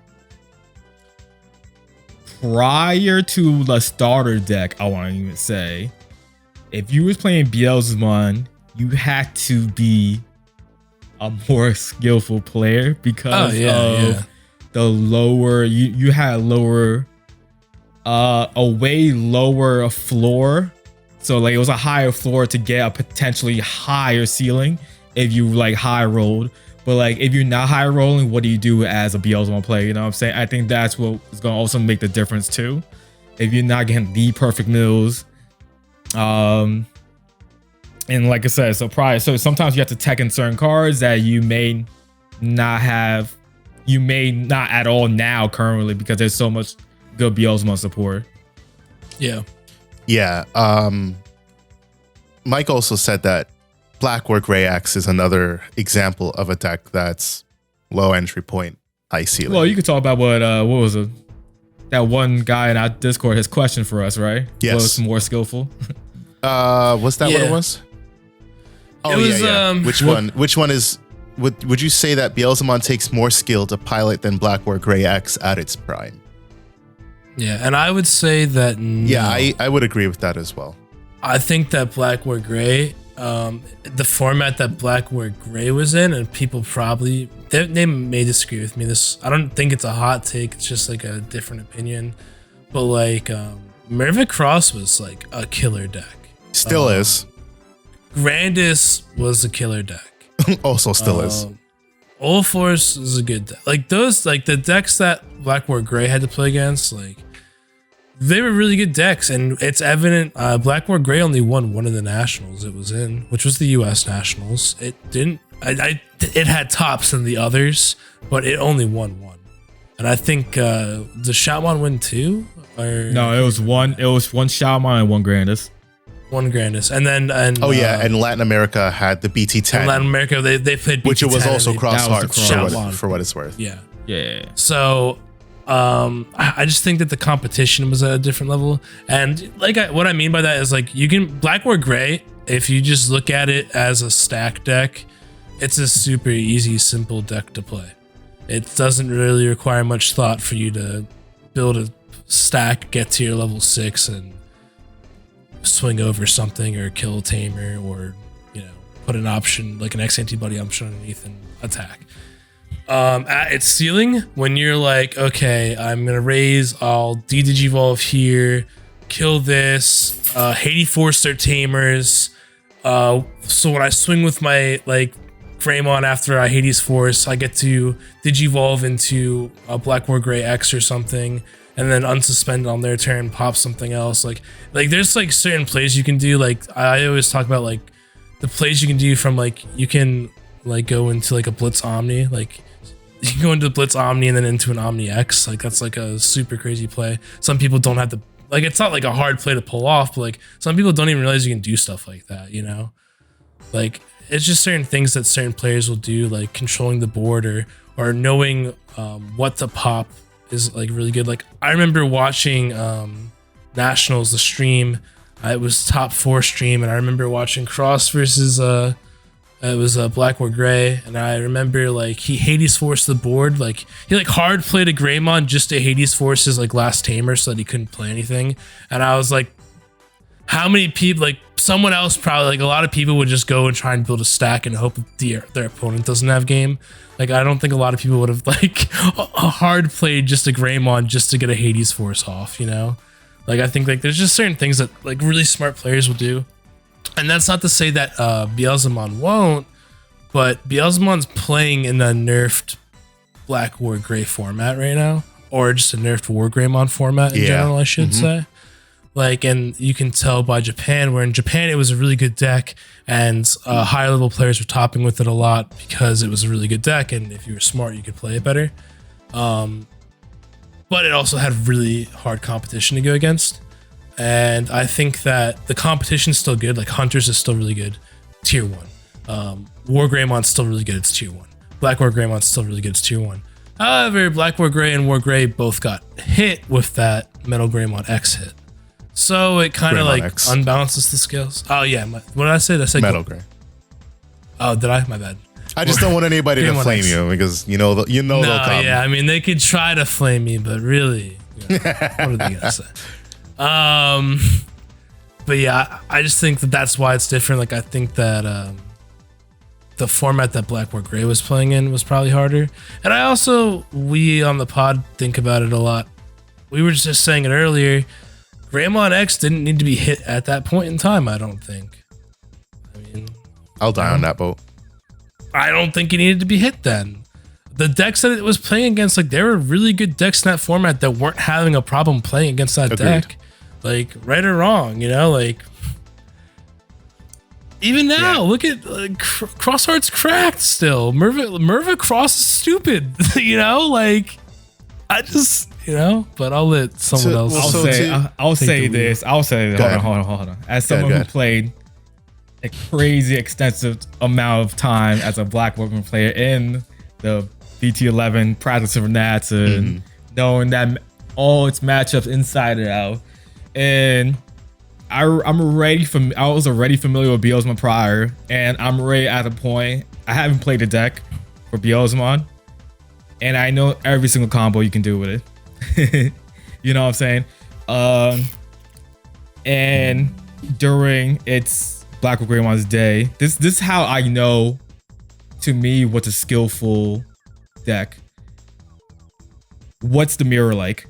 Speaker 3: prior to the starter deck, I want to even say, if you was playing Beelzemon, you had to be a more skillful player because of the lower. You had a way lower floor, so like it was a higher floor to get a potentially higher ceiling if you like high rolled. But like if you're not high rolling, what do you do as a Beelzemon player? You know what I'm saying? I think that's what is going to also make the difference too. If you're not getting the perfect mills, and like I said, so sometimes you have to tech in certain cards that you may not at all now currently because there's so much good Beelzemon support.
Speaker 1: Yeah. Mike also said that Blackwork Gray X is another example of a deck that's low entry point, high ceiling.
Speaker 3: Well, you could talk about what was it? That one guy in our Discord, his question for us, right?
Speaker 1: Yes.
Speaker 3: Was more skillful.
Speaker 1: Was that what it was? Oh, yeah. Which one is? Would you say that Beelzemon takes more skill to pilot than Blackwork Gray X at its prime?
Speaker 2: Yeah, and I would say that no.
Speaker 1: Yeah, I would agree with that as well.
Speaker 2: I think that Black War Gray, the format that Black War Gray was in, and people probably they may disagree with me. I don't think it's a hot take. It's just like a different opinion. But like Mervic Cross was like a killer deck.
Speaker 1: Still is.
Speaker 2: Grandis was a killer deck.
Speaker 1: Also still is.
Speaker 2: Old Force is a good deck. Like those, like the decks that Black War Gray had to play against, like They were really good decks, and it's evident. Black War Gray only won one of the nationals it was in, which was the U.S. Nationals. It didn't. It had tops in the others, but it only won one. And I think the Shaman win two.
Speaker 3: No, it was one. It was one Shaman and one Grandis.
Speaker 2: One Grandis, and
Speaker 1: and Latin America had the BT10.
Speaker 2: In Latin America, they played BT10,
Speaker 1: which it was also cross heart
Speaker 2: Shaman.
Speaker 1: for what it's worth.
Speaker 3: Yeah.
Speaker 2: So. I just think that the competition was at a different level, and what I mean by that is like you can Black War Gray. If you just look at it as a stack deck, it's a super easy, simple deck to play. It doesn't really require much thought for you to build a stack, get to your level 6, and swing over something or kill a tamer, or put an option like an X antibody option underneath and attack. At its ceiling, when you're like, okay, I'm gonna raise, I'll de-digivolve here, kill this, Hades Force their tamers. So when I swing with my Greymon after I Hades Force, I get to digivolve into a Black War Gray X or something, and then unsuspend on their turn, pop something else. Like there's certain plays you can do. Like I always talk about the plays you can do from you can go into a Blitz Omni, you can go into the Blitz Omni and then into an Omni X. That's a super crazy play. Some people don't have to, it's not a hard play to pull off, but some people don't even realize you can do stuff like that, it's just certain things that certain players will do, controlling the board or knowing what to pop is really good. I remember watching Nationals, the stream. It was top 4 stream, and I remember watching Cross versus it was Black War Gray, and I remember he Hades Forced the board. He hard played a Greymon just to Hades Force his last tamer so that he couldn't play anything. And I was like, how many people, someone else probably, a lot of people would just go and try and build a stack and hope their opponent doesn't have game. I don't think a lot of people would have hard played just a Greymon just to get a Hades Force off, I think there's just certain things that really smart players will do. And that's not to say that Beelzemon won't, but Beelzemon's playing in a nerfed Black War Gray format right now, or just a nerfed War Greymon format in general, I should say. And you can tell by Japan, where in Japan it was a really good deck, and higher level players were topping with it a lot because it was a really good deck, and if you were smart, you could play it better. But it also had really hard competition to go against. And I think that the competition's still good. Hunters is still really good, tier 1. War Greymon's still really good, it's tier 1. Black War Greymon's still really good, it's tier 1. However, Black War Gray and War Gray both got hit with that Metal Greymon X hit. So it kind of unbalances the scales. Oh yeah, what did I say? Did I say
Speaker 1: Metal Gray?
Speaker 2: Oh, did I? My bad.
Speaker 1: I just don't want anybody to flame you because they'll come.
Speaker 2: Yeah, I mean they could try to flame me, but really, what are they gonna say? But yeah, I just think that's why it's different. I think that the format that Black War Gray was playing in was probably harder. And we on the pod think about it a lot. We were just saying it earlier. Greymon X didn't need to be hit at that point in time, I don't think. I mean,
Speaker 1: I'll die on that boat.
Speaker 2: I don't think he needed to be hit then. The decks that it was playing against, there were really good decks in that format that weren't having a problem playing against that deck. Right or wrong, even now, look at Crossheart's cracked still. Merva Cross is stupid, I just, but I'll let someone else.
Speaker 3: I'll say this. Hold on. As someone who played a crazy extensive amount of time as a Black Woman player in the BT11 practice of Nats and knowing that all its matchups inside and out. And I was already familiar with Beelzemon prior, and I'm already at a point. I haven't played a deck for Beelzemon, and I know every single combo you can do with it. You know what I'm saying? And during its Black or Greymon's day, this is how I know, to me, what's a skillful deck. What's the mirror like?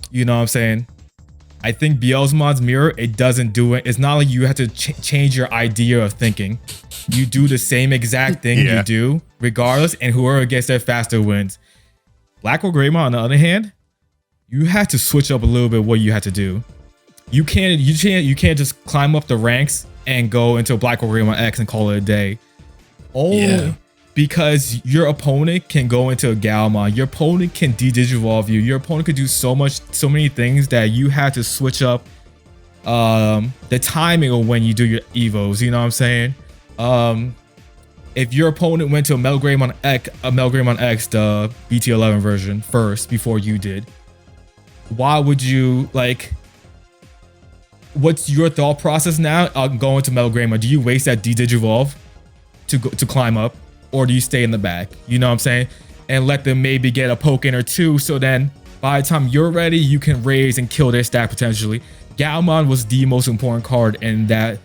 Speaker 3: You know what I'm saying? I think Beelzemon's mirror, it doesn't do it. It's not like you have to change your idea of thinking. You do the same exact thing you do, regardless, and whoever gets there faster wins. Black or Greymon, on the other hand, you had to switch up a little bit what you had to do. You can't just climb up the ranks and go into a Black Hole Greymon X and call it a day. Only because your opponent can go into a Galmon, your opponent can de-digivolve you, your opponent could do so many things that you had to switch up the timing of when you do your evos. You know what I'm saying? If your opponent went to a Metal Greymon X, the BT11 version first before you did, why would you like? What's your thought process now? Going to Metal Greymon, do you waste that de-digivolve to climb up, or do you stay in the back? You know what I'm saying? And let them maybe get a poke in or two, so then by the time you're ready, you can raise and kill their stack potentially. Galmon was the most important card in that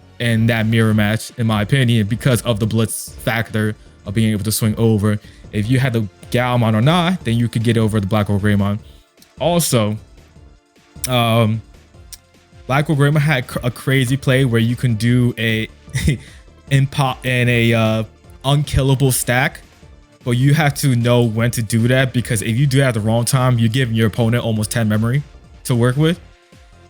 Speaker 3: mirror match, in my opinion, because of the blitz factor of being able to swing over. If you had the Galmon or not, then you could get over the Black Hole Greymon. Also, Black Hole Greymon had a crazy play where you can do a unkillable stack, but you have to know when to do that, because if you do that at the wrong time, you're giving your opponent almost 10 memory to work with.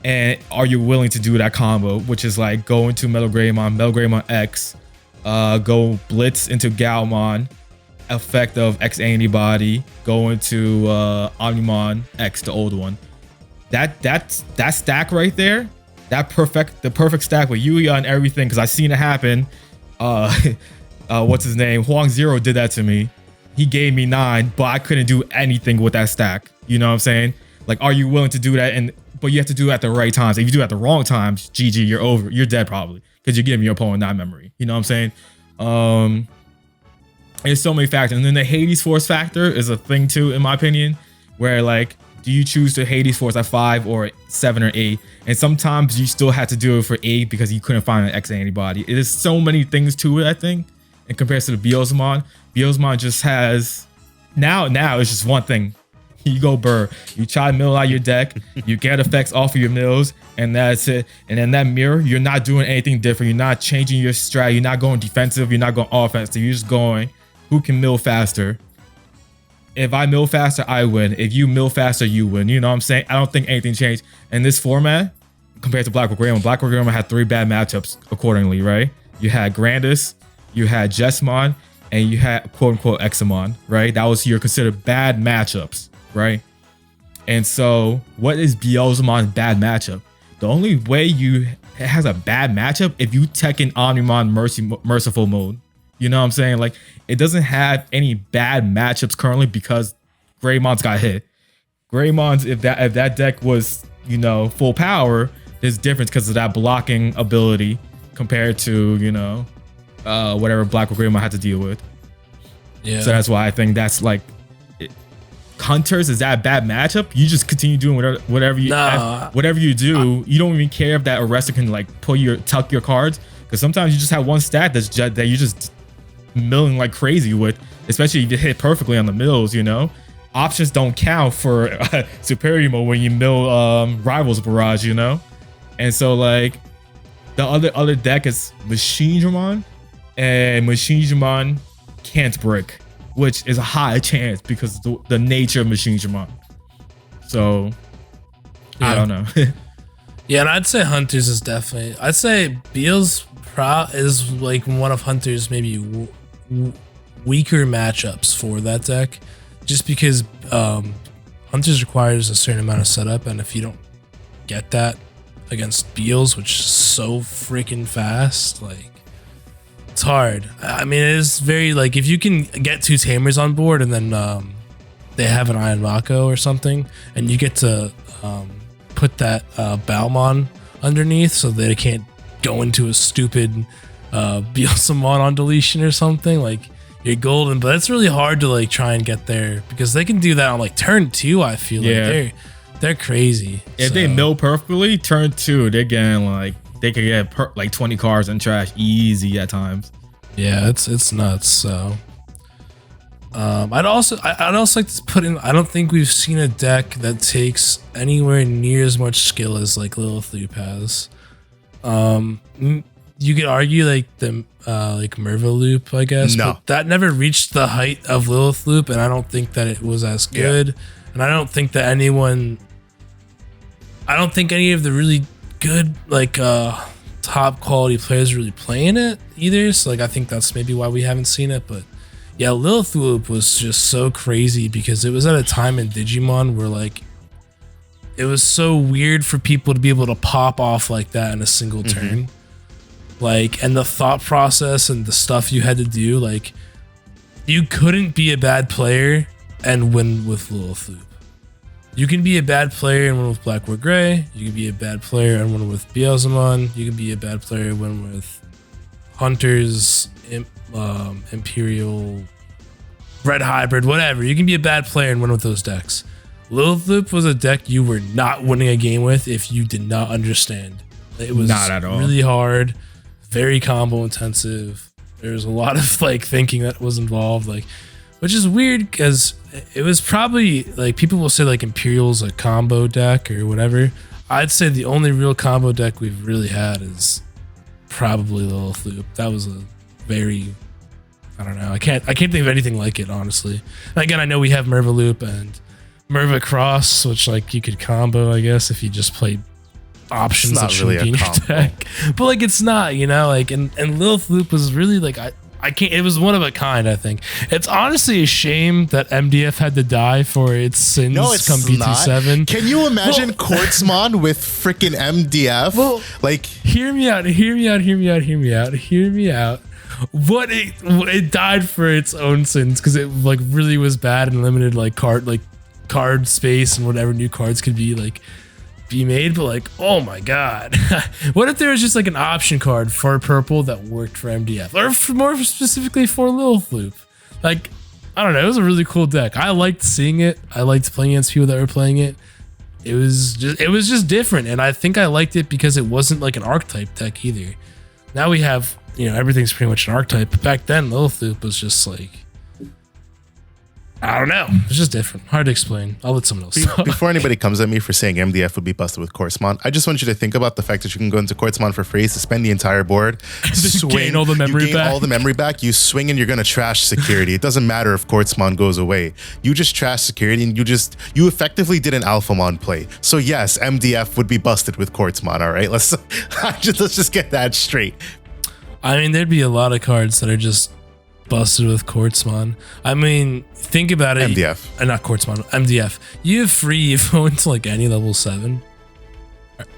Speaker 3: And are you willing to do that combo, which is like go into Metal Greymon X, go blitz into Galmon, effect of X antibody, go into Omnimon X, the old one. That stack right there, the perfect stack with Yuya and everything, because I've seen it happen. What's his name? Huang Zero did that to me. He gave me 9, but I couldn't do anything with that stack. You know what I'm saying? Like, are you willing to do that? But you have to do it at the right times. If you do it at the wrong times, GG, you're over. You're dead probably, because you're giving your opponent 9 memory. You know what I'm saying? There's so many factors. And then the Hades Force factor is a thing too, in my opinion, where like, do you choose the Hades Force at 5 or 7 or 8? And sometimes you still had to do it for 8 because you couldn't find an X antibody. It is so many things to it, I think, in comparison to Beelzemon. Beelzemon just has, now it's just one thing. You go burr. You try to mill out your deck, you get effects off of your mills, and that's it. And in that mirror, you're not doing anything different. You're not changing your strat. You're not going defensive. You're not going offensive. You're just going, who can mill faster? If I mill faster, I win. If you mill faster, you win. You know what I'm saying? I don't think anything changed. In this format, compared to Black Hole Greymon, Black Hole Greymon had 3 bad matchups accordingly, right? You had Grandis, you had Jesmon, and you had quote-unquote Examon, right? That was your considered bad matchups, right? And so, what is Beelzemon's bad matchup? The only way it has a bad matchup if you Tekken Omnimon Merciful mode. You know what I'm saying? Like, it doesn't have any bad matchups currently because Greymon's got hit. Greymon's, if that deck was, you know, full power, there's difference because of that blocking ability compared to, you know, whatever Black Hole Greymon had to deal with. Yeah. So that's why I think that's like, Hunters, is that a bad matchup? You just continue doing whatever you do. You don't even care if that arrestor can like tuck your cards, because sometimes you just have one stat that you just milling like crazy with, especially if you hit perfectly on the mills. You know, options don't count for superior mode when you mill Rivals Barrage. You know, and so like the other deck is Machinedramon, and Machinedramon can't brick, which is a high chance because of the nature of Machinedramon. So, yeah. I don't know.
Speaker 2: Yeah, and I'd say Hunters is definitely... I'd say Beel's is like one of Hunter's maybe weaker matchups for that deck, just because Hunters requires a certain amount of setup, and if you don't get that against Beel's, which is so freaking fast, like... It's hard. I mean, it is very like, if you can get 2 Tamers on board and then they have an Iron Mako or something, and you get to put that Balmon underneath so that it can't go into a stupid Beelzemon on deletion or something, like, you're golden. But it's really hard to like try and get there because they can do that on like turn 2. I feel like they're crazy.
Speaker 3: If they mill perfectly, turn 2, they're getting like, they could get like 20 cards in trash easy at times.
Speaker 2: Yeah, it's nuts. So I'd also like to put in, I don't think we've seen a deck that takes anywhere near as much skill as like Lilith Loop has. You could argue like the like Merva Loop, I guess, but that never reached the height of Lilith Loop, and I don't think that it was as good. And I don't think that anyone I don't think any of the really good top quality players really playing it either. So like I think that's maybe why we haven't seen it. But yeah, Lilithloop was just so crazy because it was at a time in Digimon where like it was so weird for people to be able to pop off like that in a single turn. Like, and the thought process and the stuff you had to do, like, you couldn't be a bad player and win with Lilithloop. You can be a bad player and win with Blackwood Gray. You can be a bad player and win with Beelzemon. You can be a bad player and win with Hunters, Imperial, Red Hybrid, whatever. You can be a bad player and win with those decks. Lilithloop was a deck you were not winning a game with if you did not understand. It was
Speaker 3: not at all.
Speaker 2: Really hard, very combo intensive. There's a lot of like thinking that was involved, like, which is weird because it was probably like people will say like Imperial's a combo deck or whatever. I'd say the only real combo deck we've really had is probably Lilithloop. That was a very, I don't know. I can't think of anything like it, honestly. And again, I know we have Mervaloop and Merva Cross, which like you could combo, I guess, if you just played options that shouldn't be in your deck. But like it's not, you know, like and Lilithloop was really like I can't, it was one of a kind, I think. It's honestly a shame that MDF had to die for its sins come BT7.
Speaker 1: Can you imagine Quartzmon with freaking MDF?
Speaker 2: Well,
Speaker 1: like
Speaker 2: hear me out. What it died for its own sins because it like really was bad and limited like card space and whatever new cards could be made. But like, oh my god, what if there was just like an option card for purple that worked for MDF or more specifically for Lilithloop? Like, I don't know, it was a really cool deck. I liked seeing it. I liked playing against people that were playing it. It was just different, and I think I liked it because it wasn't like an archetype deck either. Now we have, you know, everything's pretty much an archetype, but back then Lilithloop was just like, I don't know. It's just different. Hard to explain. I'll let someone else talk.
Speaker 1: Before anybody comes at me for saying MDF would be busted with Quartzmon, I just want you to think about the fact that you can go into Quartzmon for free, suspend the entire board,
Speaker 2: gain all the memory back.
Speaker 1: All the memory back. You swing and you're gonna trash security. It doesn't matter if Quartzmon goes away. You just trash security and you effectively did an Alphamon play. So yes, MDF would be busted with Quartzmon. All right, let's just get that straight.
Speaker 2: I mean, there'd be a lot of cards that are just busted with Quartzmon. I mean, think about it.
Speaker 1: MDF.
Speaker 2: Not Quartzmon, MDF. You have free Evo into like any level 7.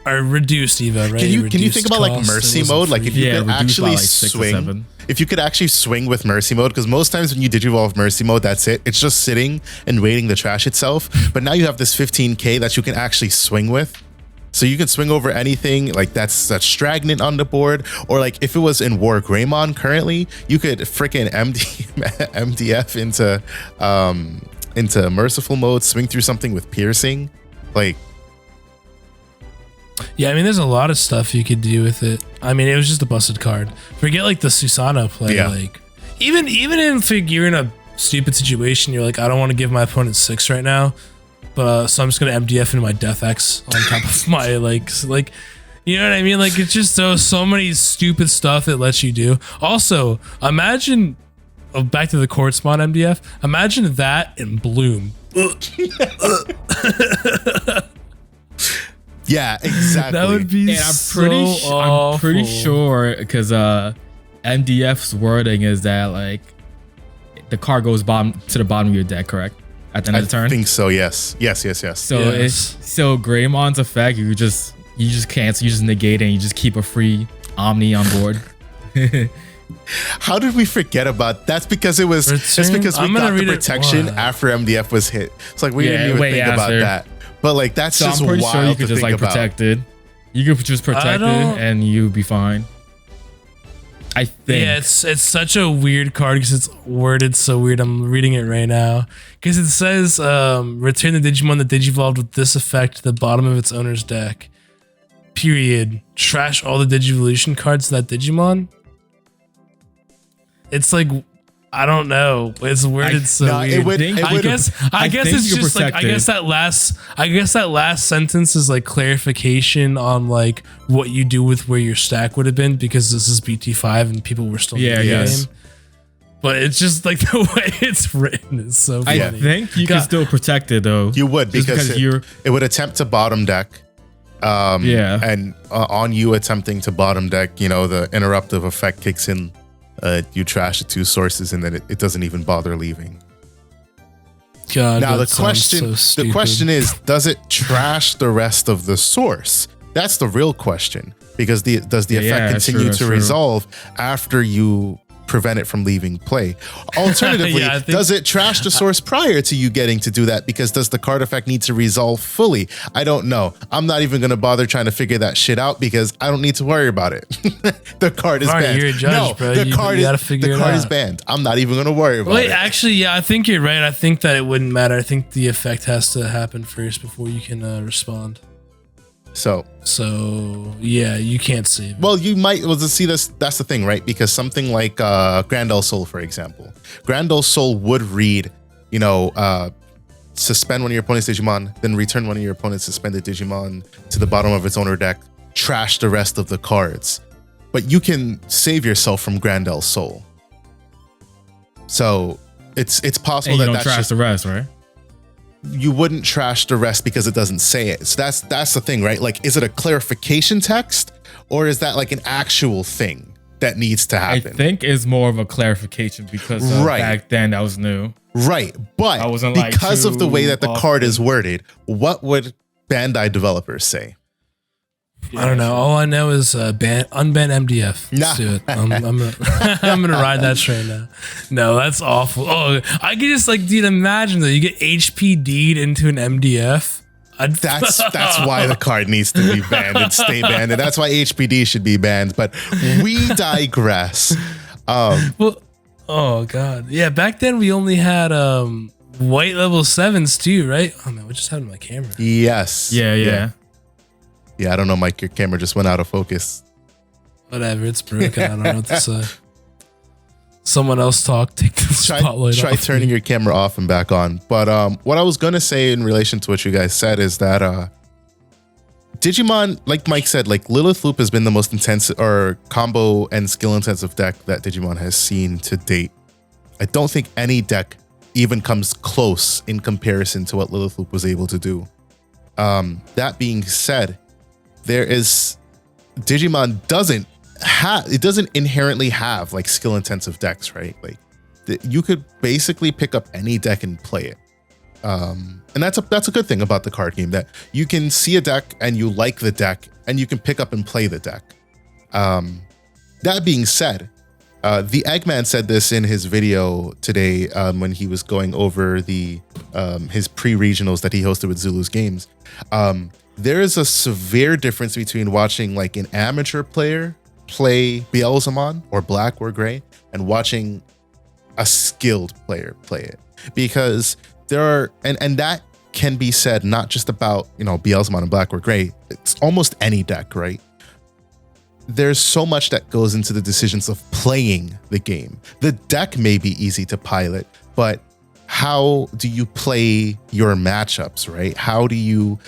Speaker 2: Or reduced Evo, right?
Speaker 1: Can you think about like Mercy mode? Like if you could actually
Speaker 3: like
Speaker 1: swing. If you could actually swing with Mercy mode, because most times when you Digivolve Mercy mode, that's it. It's just sitting and waiting to trash itself. But now you have this 15k that you can actually swing with. So you can swing over anything like that's stagnant on the board, or like if it was in War Greymon currently, you could freaking MDF into Merciful mode, swing through something with Piercing, like.
Speaker 2: Yeah, I mean, there's a lot of stuff you could do with it. I mean, it was just a busted card. Forget like the Susanoo play. Yeah. Like even if you're in a stupid situation, you're like, I don't want to give my opponent 6 right now. So I'm just gonna MDF into my Death X on top of my like, you know what I mean? Like it's just so many stupid stuff it lets you do. Also, imagine back to the Quartzmon MDF. Imagine that in Bloom.
Speaker 1: Yeah, exactly.
Speaker 2: That would be
Speaker 3: and I'm pretty sure because MDF's wording is that like the card goes to the bottom of your deck, correct? At the end of the turn?
Speaker 1: I think so, yes. Yes.
Speaker 3: So Greymon's effect, you just cancel, you just negate it, and you just keep a free Omni on board.
Speaker 1: How did we forget about that's because it was that's because we got the protection after MDF was hit. It's like we didn't even think about that. But like that's just wild. I'm pretty sure you could just like protect it.
Speaker 3: You could just protect it and you'd be fine. I think.
Speaker 2: Yeah, it's such a weird card because it's worded so weird. I'm reading it right now because it says return the Digimon that Digivolved with this effect to the bottom of its owner's deck. Period. Trash all the Digivolution cards to that Digimon. It's like, I don't know. It's worded weird. I guess it's just like I guess that last sentence is like clarification on like what you do with where your stack would have been because this is BT5 and people were still in the game. But it's just like the way it's written is so funny.
Speaker 3: I think you can still protect it though.
Speaker 1: You would because it would attempt to bottom deck. And on you attempting to bottom deck, you know, the interruptive effect kicks in. You trash the 2 sources, and then it doesn't even bother leaving.
Speaker 2: God,
Speaker 1: now the question is, does it trash the rest of the source? That's the real question, because does the effect continue to resolve after you prevent it from leaving play? Alternatively, does it trash the source prior to you getting to do that? Because does the card effect need to resolve fully? I don't know. I'm not even going to bother trying to figure that shit out because I don't need to worry about it. The card is banned.
Speaker 2: You're a judge, bro.
Speaker 1: The card is banned. I'm not even going to worry about it.
Speaker 2: Actually, yeah, I think you're right. I think that it wouldn't matter. I think the effect has to happen first before you can respond. So yeah, you can't save it.
Speaker 1: Well, you might. Well, to see this, that's the thing, right? Because something like Grandel Soul, for example, Grandel Soul would read, you know, suspend one of your opponent's Digimon, then return one of your opponent's suspended Digimon to the bottom of its owner deck, trash the rest of the cards. But you can save yourself from Grandel Soul. So it's possible
Speaker 3: and you don't trash the rest, right?
Speaker 1: You wouldn't trash the rest because it doesn't say it. So that's the thing, right? Like, is it a clarification text or is that like an actual thing that needs to happen?
Speaker 3: I think it's more of a clarification because back then that was new.
Speaker 1: Right. But because of the way that the card is worded, what would Bandai developers say?
Speaker 2: I don't know. All I know is unban MDF. Let's do it. I'm gonna ride that train now. No, that's awful. Oh, I could just dude, imagine that you get HPD'd into an MDF.
Speaker 1: That's why the card needs to be banned and stay banned, and that's why HPD should be banned. But we digress.
Speaker 2: Well, oh god, yeah. Back then we only had white level 7s too, right? Oh man, what just happened to my camera?
Speaker 1: Yes.
Speaker 3: Yeah.
Speaker 1: Yeah, I don't know, Mike. Your camera just went out of focus.
Speaker 2: Whatever, it's broken. I don't know what to say. Someone else talk. Take the spotlight off.
Speaker 1: Try turning your camera off and back on. But what I was gonna say in relation to what you guys said is that Digimon, like Mike said, like Lilith Loop has been the most intense or combo and skill intensive deck that Digimon has seen to date. I don't think any deck even comes close in comparison to what Lilith Loop was able to do. That being said, Digimon doesn't inherently have like skill intensive decks, right? Like you could basically pick up any deck and play it. And that's a good thing about the card game, that you can see a deck and you like the deck and you can pick up and play the deck. That being said, the Eggman said this in his video today when he was going over his pre-regionals that he hosted with Zulu's Games. There is a severe difference between watching like an amateur player play Beelzemon or Black or Gray and watching a skilled player play it, because there are, and that can be said not just about, you know, Beelzemon and Black or Gray. It's almost any deck, right? There's so much that goes into the decisions of playing the game. The deck may be easy to pilot, but how do you play your matchups, right? How do you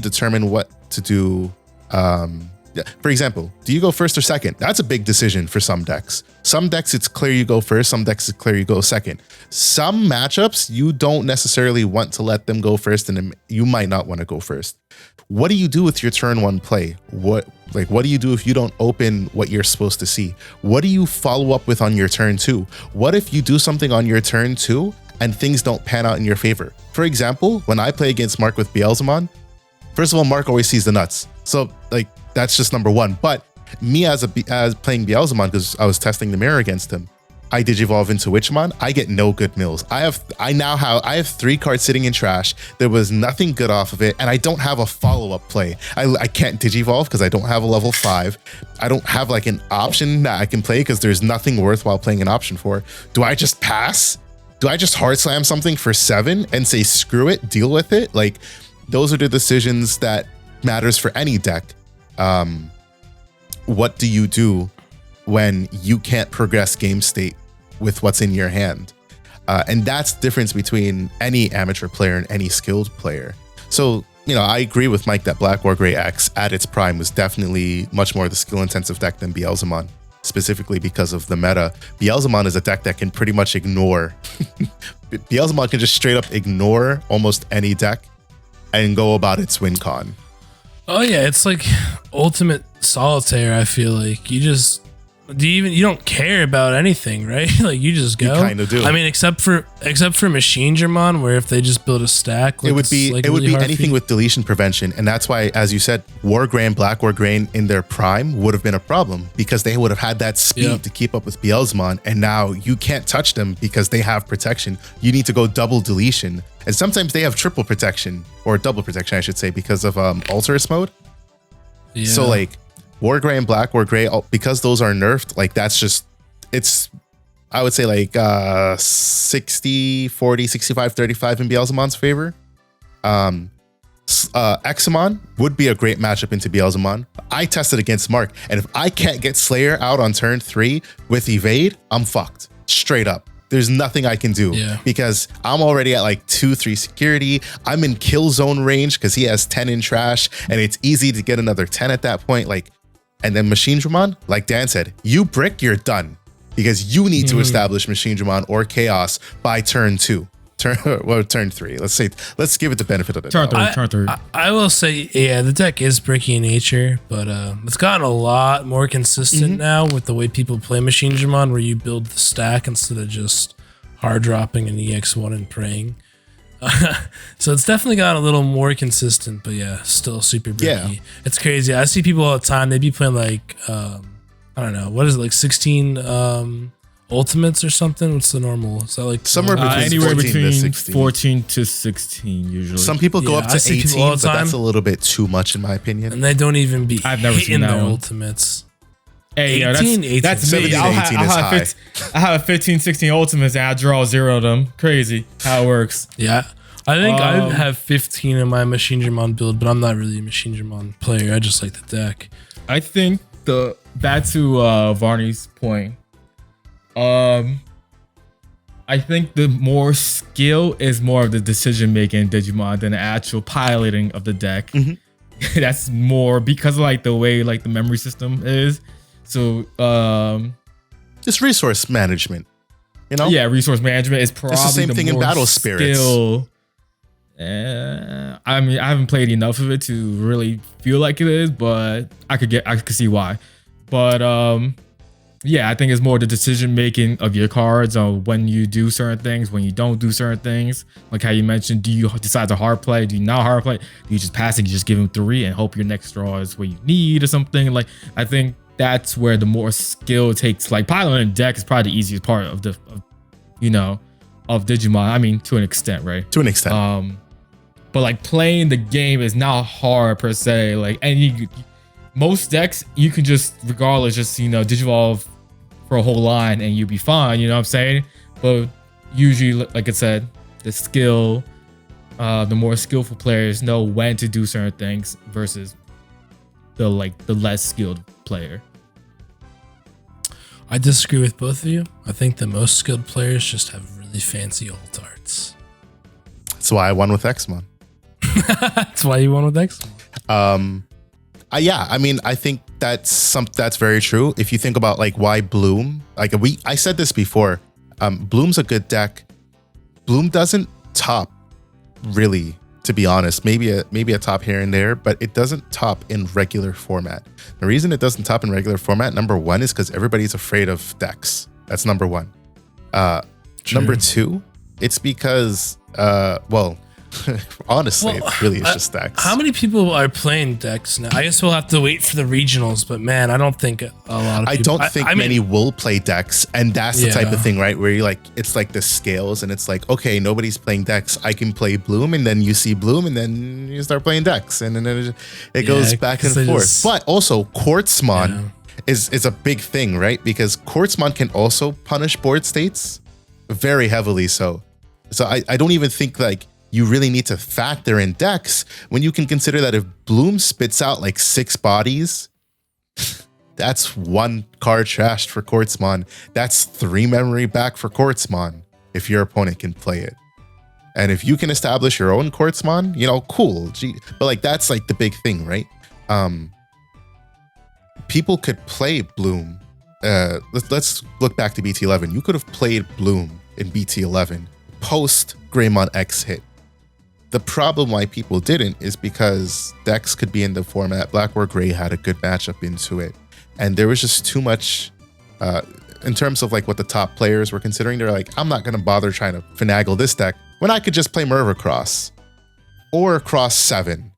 Speaker 1: determine what to do? For example, do you go first or second? That's a big decision for some decks. Some decks, it's clear you go first. Some decks, it's clear you go second. Some matchups, you don't necessarily want to let them go first, and you might not want to go first. What do you do with your turn one play? What do you do if you don't open what you're supposed to see? What do you follow up with on your turn two? What if you do something on your turn two and things don't pan out in your favor? For example, when I play against Mark with Beelzemon, first of all, Mark always sees the nuts. So that's just number one. But me as playing Beelzemon, because I was testing the mirror against him, I digivolve into Witchmon. I get no good mills. I have 3 cards sitting in trash. There was nothing good off of it, and I don't have a follow-up play. I can't digivolve because I don't have a level 5. I don't have like an option that I can play because there's nothing worthwhile playing an option for. Do I just pass? Do I just hard slam something for 7 and say screw it, deal with it? Like, those are the decisions that matters for any deck. What do you do when you can't progress game state with what's in your hand? And that's the difference between any amateur player and any skilled player. So, you know, I agree with Mike that Black or Gray X at its prime was definitely much more the skill intensive deck than Beelzemon, specifically because of the meta. Beelzemon is a deck that can pretty much ignore. Beelzemon can just straight up ignore almost any deck and go about its win con.
Speaker 2: Oh yeah, it's like ultimate solitaire. I feel like you don't care about anything, right? Like you just go.
Speaker 1: You kind of do.
Speaker 2: I mean, except for Machine Dramon, where if they just build a stack, like,
Speaker 1: it would be
Speaker 2: really
Speaker 1: anything with deletion prevention, and that's why, as you said, Wargrain, Black Wargrain in their prime would have been a problem because they would have had that speed to keep up with Beelzemon, and now you can't touch them because they have protection. You need to go double deletion, and sometimes they have triple protection or double protection, I should say, because of Alterous mode.
Speaker 2: Yeah.
Speaker 1: So like. War Gray and Black War Gray, because those are nerfed, like that's just, it's, I would say like 60, 40, 65, 35 in Beelzemon's favor. Examon would be a great matchup into Beelzemon. I tested against Mark, and if I can't get Slayer out on turn 3 with Evade, I'm fucked. Straight up. There's nothing I can do because I'm already at like 2-3 security. I'm in kill zone range because he has 10 in trash, and it's easy to get another 10 at that point. Like, and then Machine Dramon, like Dan said, you brick, you're done because you need to establish Machine Dramon or Chaos by turn 2. Turn 3. Let's give it the benefit of the doubt.
Speaker 3: Turn 3.
Speaker 2: I will say, yeah, the deck is bricky in nature, but it's gotten a lot more consistent now with the way people play Machine Dramon, where you build the stack instead of just hard dropping an EX1 and praying. So it's definitely gotten a little more consistent, but yeah, still super bricky. Yeah. It's crazy. I see people all the time. They be playing like I don't know, what is it, like 16 ultimates or something? What's the normal? Is that like
Speaker 1: somewhere between
Speaker 3: anywhere
Speaker 1: 14
Speaker 3: between
Speaker 1: to 16.
Speaker 3: 14 to 16 usually.
Speaker 1: Some people go up to 18, but that's a little bit too much in my opinion.
Speaker 2: And they don't even be
Speaker 3: I've never seen
Speaker 2: their
Speaker 3: that one.
Speaker 2: ultimates.
Speaker 3: Hey,
Speaker 2: 18,
Speaker 3: that's me.
Speaker 1: 17, 18 is high.
Speaker 3: I have 15, 16 ultimates and I draw 0 of them. Crazy how it works.
Speaker 2: Yeah. I think I have 15 in my Machine Dramon build, but I'm not really a Machine Dramon player. I just like the deck.
Speaker 3: I think back to Varni's point. I think the more skill is more of the decision making in Digimon than the actual piloting of the deck. That's more because of like the way like the memory system is. So
Speaker 1: just resource management. You know?
Speaker 3: Yeah, resource management is probably
Speaker 1: it's the same thing in Battle Spirits.
Speaker 3: I mean, I haven't played enough of it to really feel like it is, but I could see why. But yeah, I think it's more the decision making of your cards on when you do certain things, when you don't do certain things. Like how you mentioned, do you decide to hard play? Do you not hard play? Do you just pass it? You just give him 3 and hope your next draw is what you need or something? Like I think that's where the more skill takes. Like piloting a deck is probably the easiest part of Digimon. I mean, to an extent, right?
Speaker 1: To an extent.
Speaker 3: But like playing the game is not hard per se. Like, and most decks you can just, regardless, just Digivolve for a whole line and you'll be fine. You know what I'm saying? But usually, like I said, the skill, the more skillful players know when to do certain things versus the less skilled player.
Speaker 2: I disagree with both of you. I think the most skilled players just have really fancy alt arts.
Speaker 1: That's why I won with Xmon.
Speaker 2: That's why you won with Xmon.
Speaker 1: Yeah, I mean, I think that's very true. If you think about like why Bloom, like I said this before, Bloom's a good deck. Bloom doesn't top really, to be honest. Maybe a top here and there, but it doesn't top in regular format. The reason it doesn't top in regular format, number 1, is because everybody's afraid of decks. That's number 1. Number 2, it's because honestly, it really is just decks.
Speaker 2: How many people are playing decks now? I guess we'll have to wait for the regionals, but man, I don't think a lot of people.
Speaker 1: I don't think many will play decks, and that's the type of thing, right? Where you like, it's like the scales, and it's like, okay, nobody's playing decks. I can play Bloom, and then you see Bloom, and then you start playing decks, and then it goes back and forth. But also, Quartzmon is a big thing, right? Because Quartzmon can also punish board states very heavily. So I don't even think like you really need to factor in decks when you can consider that if Bloom spits out like 6 bodies, that's 1 card trashed for Quartzmon. That's 3 memory back for Quartzmon if your opponent can play it. And if you can establish your own Quartzmon, cool. But like that's like the big thing, right? People could play Bloom. Let's look back to BT11. You could have played Bloom in BT11 post Greymon X hit. the problem why people didn't is because decks could be in the format. Black or Gray had a good matchup into it. And there was just too much in terms of like what the top players were considering. They're like, I'm not going to bother trying to finagle this deck when I could just play Merva Cross or Cross 7.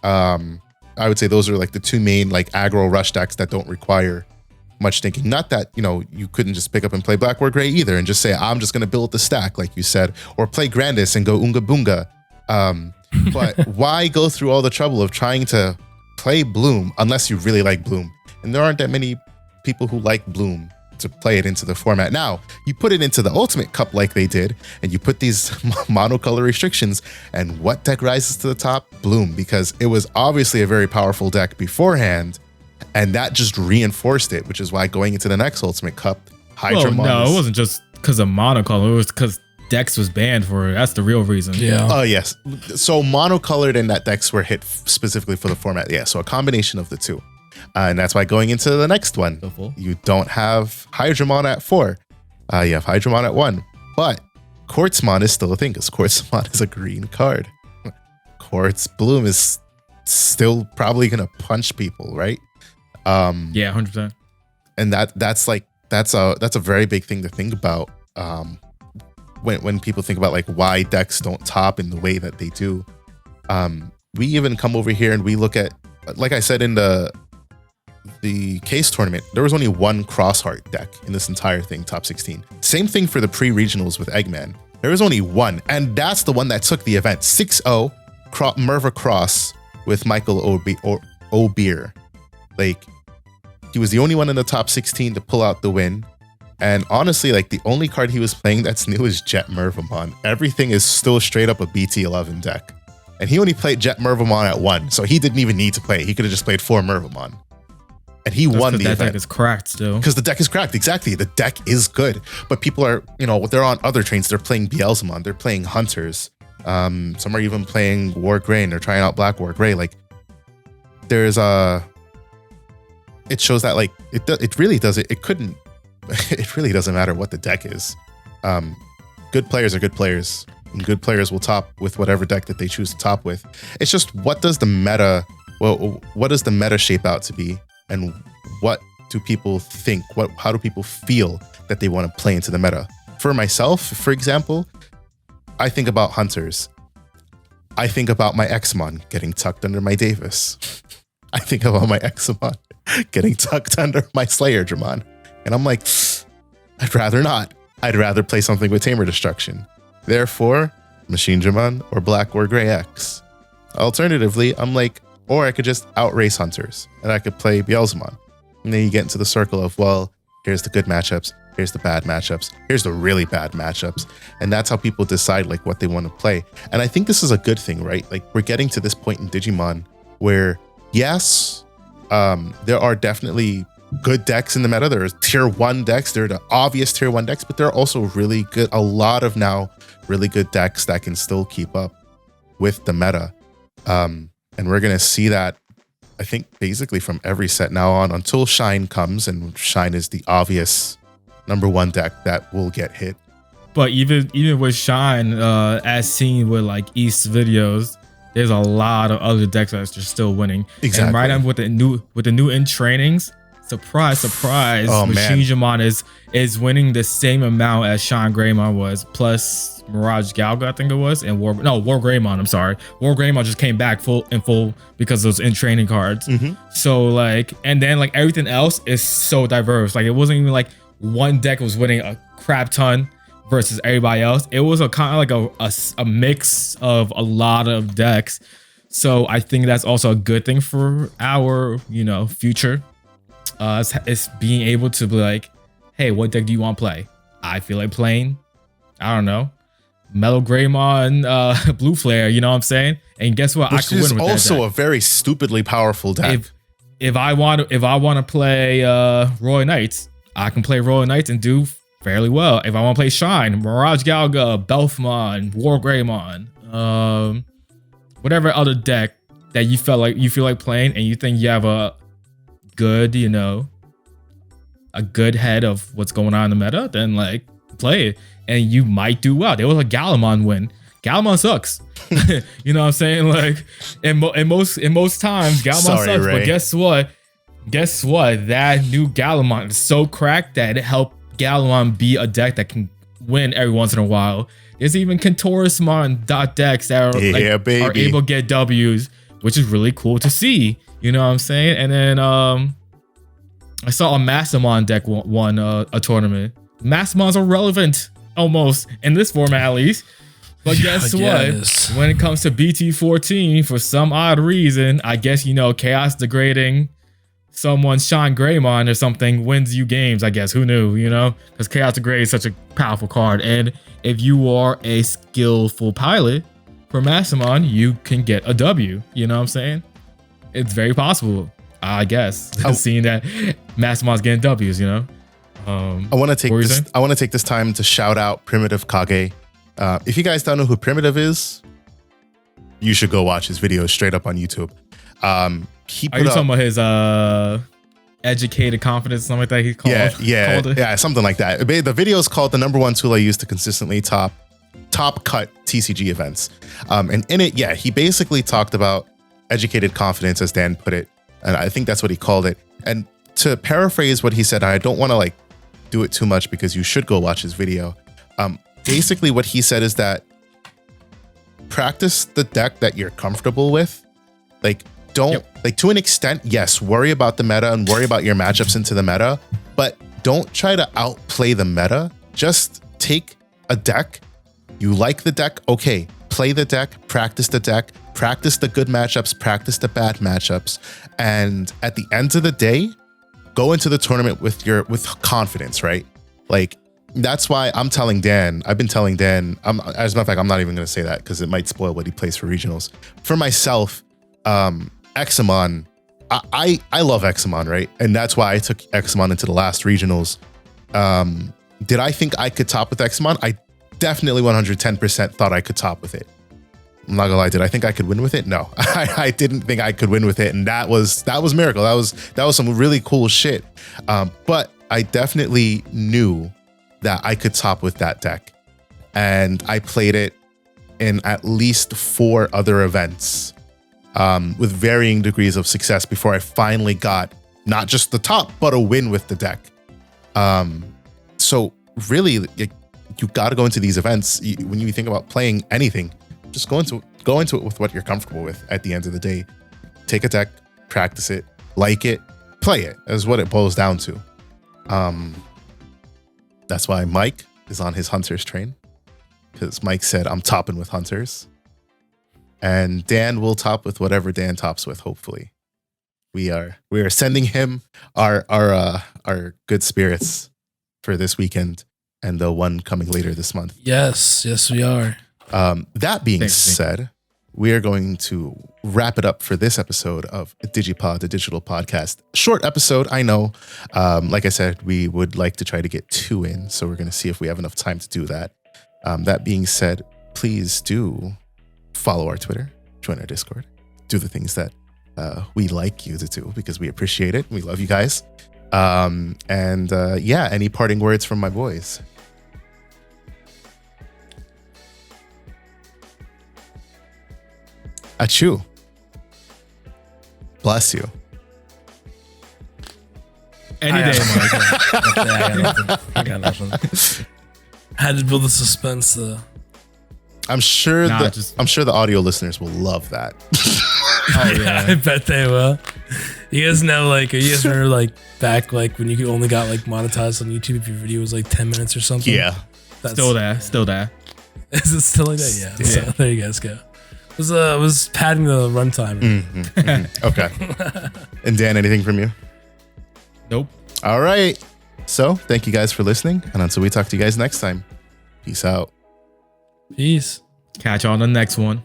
Speaker 1: I would say those are like the two main like aggro rush decks that don't require much thinking. Not that, you know, you couldn't just pick up and play Black or Gray either and just say, I'm just going to build the stack, like you said, or play Grandis and go Unga Boonga. But why go through all the trouble of trying to play Bloom unless you really like Bloom? And there aren't that many people who like Bloom to play it into the format. Now, you put it into the Ultimate Cup like they did, and you put these monocolor restrictions, and what deck rises to the top? Bloom, because it was obviously a very powerful deck beforehand, and that just reinforced it, which is why going into the next Ultimate Cup, Hydramon.
Speaker 3: No, it wasn't just because of monocolor. It was because Dex was banned for it. That's the real reason.
Speaker 2: Yeah.
Speaker 1: Oh, yes. So monocolored and that decks were hit specifically for the format. Yeah, so a combination of the two. And that's why going into the next one, you don't have Hydramon at 4. You have Hydramon at 1. But Quartzmon is still a thing because Quartzmon is a green card. Quartz Bloom is still probably going to punch people, right?
Speaker 3: Yeah, 100%.
Speaker 1: And that's a very big thing to think about when people think about like why decks don't top in the way that they do. We even come over here and we look at, like I said in the case tournament, there was only one Crossheart deck in this entire thing, top 16. Same thing for the pre-regionals with Eggman. There was only one, and that's the one that took the event. 6-0 Merva Cross with Michael O'Beer. Like, he was the only one in the top 16 to pull out the win. And honestly, like, the only card he was playing that's new is Jet Mervamon. Everything is still straight up a BT11 deck. And he only played Jet Mervamon at 1, so he didn't even need to play. He could have just played 4 Mervamon. And he won the event.
Speaker 3: That deck is cracked still.
Speaker 1: Because the deck is cracked, exactly. The deck is good. But people are, you know, they're on other trains. They're playing Beelzemon. They're playing Hunters. Some are even playing War Gray, and they're trying out Black War Gray. Like, there's it shows that, like, it really doesn't, it really doesn't matter what the deck is. Good players are good players, and good players will top with whatever deck that they choose to top with. It's just, what does the meta shape out to be, and what do people think? How do people feel that they want to play into the meta? For myself, for example, I think about Hunters. I think about my Xmon getting tucked under my Davis. I think about my Xmon getting tucked under my Slayer Dramon. And I'm like, I'd rather not. I'd rather play something with Tamer Destruction. Therefore, Machine Dramon or Black or Gray X. Alternatively, I'm like, or I could just outrace Hunters and I could play Beelzemon. And then you get into the circle of, well, here's the good matchups, here's the bad matchups, here's the really bad matchups. And that's how people decide like what they want to play. And I think this is a good thing, right? Like, we're getting to this point in Digimon where, yes, there are definitely good decks in the meta. There are tier 1 decks. There are the obvious tier 1 decks, but there are also really good, a lot of now really good decks that can still keep up with the meta. And we're going to see that, I think, basically from every set now on until Shine comes, and Shine is the obvious number 1 deck that will get hit.
Speaker 3: But even with Shine, as seen with like East videos, there's a lot of other decks that are still winning.
Speaker 1: Exactly.
Speaker 3: And right now with the new in trainings, surprise, Machine Dramon is winning the same amount as Shine Greymon was, plus Mirage Galga, I think it was, and War Greymon, I'm sorry. War Greymon just came back full because of those in training cards. Mm-hmm. So like, and then like everything else is so diverse. Like, it wasn't even like one deck was winning a crap ton versus everybody else. It was a kind of like a mix of a lot of decks. So I think that's also a good thing for our, you know, future. It's being able to be like, hey, what deck do you want to play? I feel like playing, I don't know, Metal Greymon, Blue Flare, you know what I'm saying? And guess what?
Speaker 1: Which
Speaker 3: I could win with that deck.
Speaker 1: also a very stupidly powerful deck.
Speaker 3: If I want to play Royal Knights, I can play Royal Knights and do fairly well. If I want to play Shine, Mirage Galga, Belfmon, War Greymon, whatever other deck that you feel like playing and you think you have a good, you know, a good head of what's going on in the meta, then like play it and you might do well. There was a Galamon win. Gallimon sucks. You know what I'm saying? Like in most times, Gallimon sucks.
Speaker 1: Ray.
Speaker 3: But guess what? That new Gallimon is so cracked that it helped Gallimon be a deck that can win every once in a while. There's even Contourusmon decks that are, are able to get W's, which is really cool to see. You know what I'm saying? And then I saw a Mastermon deck won a tournament. Mastermons are relevant almost in this format at least. But guess what? When it comes to BT14, for some odd reason, I guess, Chaos Degrading someone's Sean Greymon or something wins you games, I guess. Who knew, Because Chaos Degrade is such a powerful card. And if you are a skillful pilot for Mastermon, you can get a W. You know what I'm saying? It's very possible, I guess, seeing that Mastermon's getting W's, I
Speaker 1: want to take this time to shout out Primitive Kage. If you guys don't know who Primitive is, you should go watch his videos straight up on YouTube. Are you
Speaker 3: talking about his educated confidence, something like that he called?
Speaker 1: Yeah, something like that. The video is called "The Number One Tool I Use to Consistently Top Cut TCG Events." And in it, he basically talked about educated confidence, as Dan put it, and I think that's what he called it. And to paraphrase what he said, I don't want to do it too much because you should go watch his video. Basically, what he said is that practice the deck that you're comfortable with. To an extent, yes, worry about the meta and worry about your matchups into the meta, but don't try to outplay the meta. Just take a deck. You like the deck, okay, play the deck, practice the good matchups, practice the bad matchups, and at the end of the day, go into the tournament with confidence, right? That's why I'm telling Dan, I've been telling Dan, as a matter of fact, I'm not even going to say that because it might spoil what he plays for regionals. For myself, Examon, I love Examon, right? And that's why I took Examon into the last regionals. Did I think I could top with Examon? I definitely 110% thought I could top with it. I'm not gonna lie, did I think I could win with it? No, I didn't think I could win with it, and that was miracle. That was some really cool shit. But I definitely knew that I could top with that deck, and I played it in at least 4 other events with varying degrees of success before I finally got not just the top, but a win with the deck. So really, you got to go into these events when you think about playing anything. Just go into it with what you're comfortable with. At the end of the day, take a deck, practice it, like it, play it. Is what it boils down to. That's why Mike is on his Hunters train, because Mike said I'm topping with Hunters, and Dan will top with whatever Dan tops with. Hopefully, we are sending him our good spirits for this weekend and the one coming later this month.
Speaker 2: Yes, we are.
Speaker 1: That being said, we are going to wrap it up for this episode of DigiPod, the digital podcast. Short episode, I know. Like I said, we would like to try to get 2 in, so we're going to see if we have enough time to do that. That being said, please do follow our Twitter, join our Discord, do the things that we like you to do because we appreciate it. We love you guys. Any parting words from my boys? Achoo. Bless you.
Speaker 3: Any day, Mike.
Speaker 2: I got nothing. Had to build the suspense.
Speaker 1: I'm sure the audio listeners will love that.
Speaker 2: Oh yeah, I bet they will. You guys know, you guys remember, back when you only got monetized on YouTube if your video was 10 minutes or something.
Speaker 1: Yeah,
Speaker 3: still there.
Speaker 2: Is it still like that? Yeah. So there you guys go. Was padding the runtime.
Speaker 1: Okay. And Dan, anything from you?
Speaker 3: Nope.
Speaker 1: All right. So thank you guys for listening, and until we talk to you guys next time, peace out.
Speaker 2: Peace.
Speaker 3: Catch you on the next one.